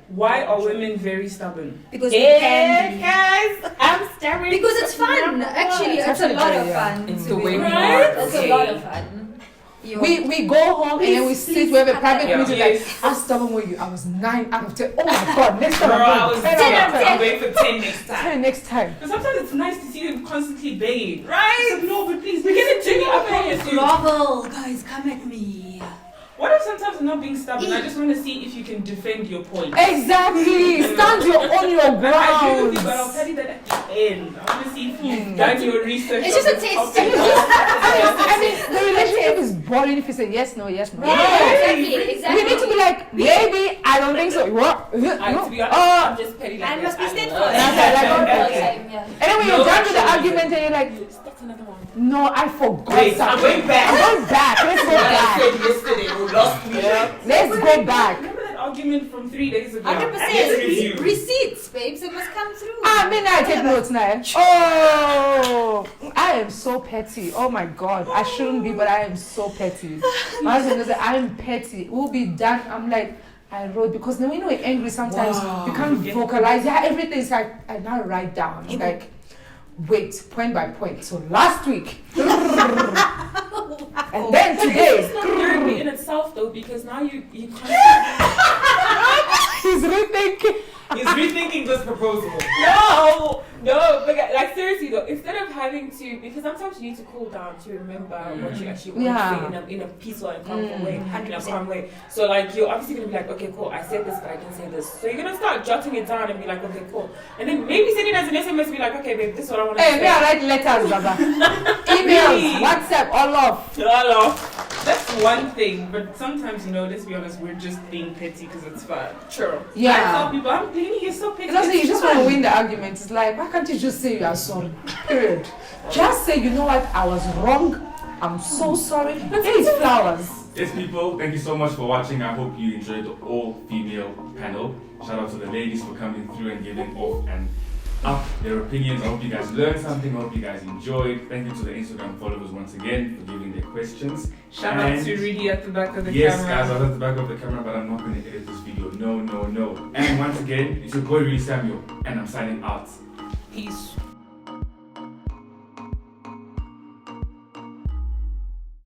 Why are women very stubborn? Because we can be. Guys, I'm stubborn. Because it's fun. Actually, it's a lot of fun. It's the way we are. It's a lot of fun. We go home and then we sit, we have a private meeting how stubborn were you? I was 9 out of 10. Oh my god, next time I was 10 out of 10. I'm waiting for 10 next time. 10 next time. But sometimes it's nice to see them constantly begging. Right? No, but please, we're gonna do it. I promise you. Grovel, guys, come at me. What if sometimes I'm not being stubborn? I just want to see if you can defend your point. Exactly. Stand on your ground. I agree with you, but I'll tell you that at the end. I want to see if you've done your research. It's just a taste. I mean, the relationship is boring if you say yes, no, yes, no. Exactly. We need to be like, maybe, I don't think so. What? To be honest, I'm just petty like I must be that. steadfast. And then when you're done with the argument and you're like, That's another one. no, I forgot Wait, something. I'm going back. I'm going back. Let's go back. Yesterday, we lost me. Let's go back. Remember that argument from 3 days ago? 100%. Receipts, babes. It must come through. I mean, I take notes now. Oh, I am so petty. Oh my God. I shouldn't be, but I am so petty. My husband goes, I'm petty. We'll be done. I'm like, I wrote, because when you're angry, sometimes you can't vocalize. Yeah, everything's I now write down. Like, wait, point by point. So last week. And then today. It's not therapy in itself though, because now you can't. He's rethinking. He's rethinking this proposal. No, but seriously though, instead of having to, because sometimes you need to cool down to remember what you actually want to say in a peaceful and calmful way, in a calm way. So you're obviously gonna be like, okay, cool, I said this, but I didn't say this. So you're gonna start jotting it down and be like, okay, cool, and then maybe send it as an SMS, be like, okay, babe, this is what I want to say. Hey, I write letters, Baba. Emails, WhatsApp, all off. That's one thing, but sometimes, let's be honest, we're just being petty because it's fun. True. Yeah. I tell people, I'm blaming you so petty. And also, you just want to win the argument. It's like, why can't you just say you are sorry? Period. Just say, you know what, I was wrong. I'm so sorry. Here is flowers. Yes, people, thank you so much for watching. I hope you enjoyed the all-female panel. Shout out to the ladies for coming through and giving off and up their opinions. I hope you guys learned something. I hope you guys enjoyed. Thank you to the Instagram followers once again for giving their questions. Shout out to Rudy at the back of the camera. Yes, guys, I was at the back of the camera, but I'm not going to edit this video. No. And once again, it's your boy Rudy Samuel, and I'm signing out. Peace.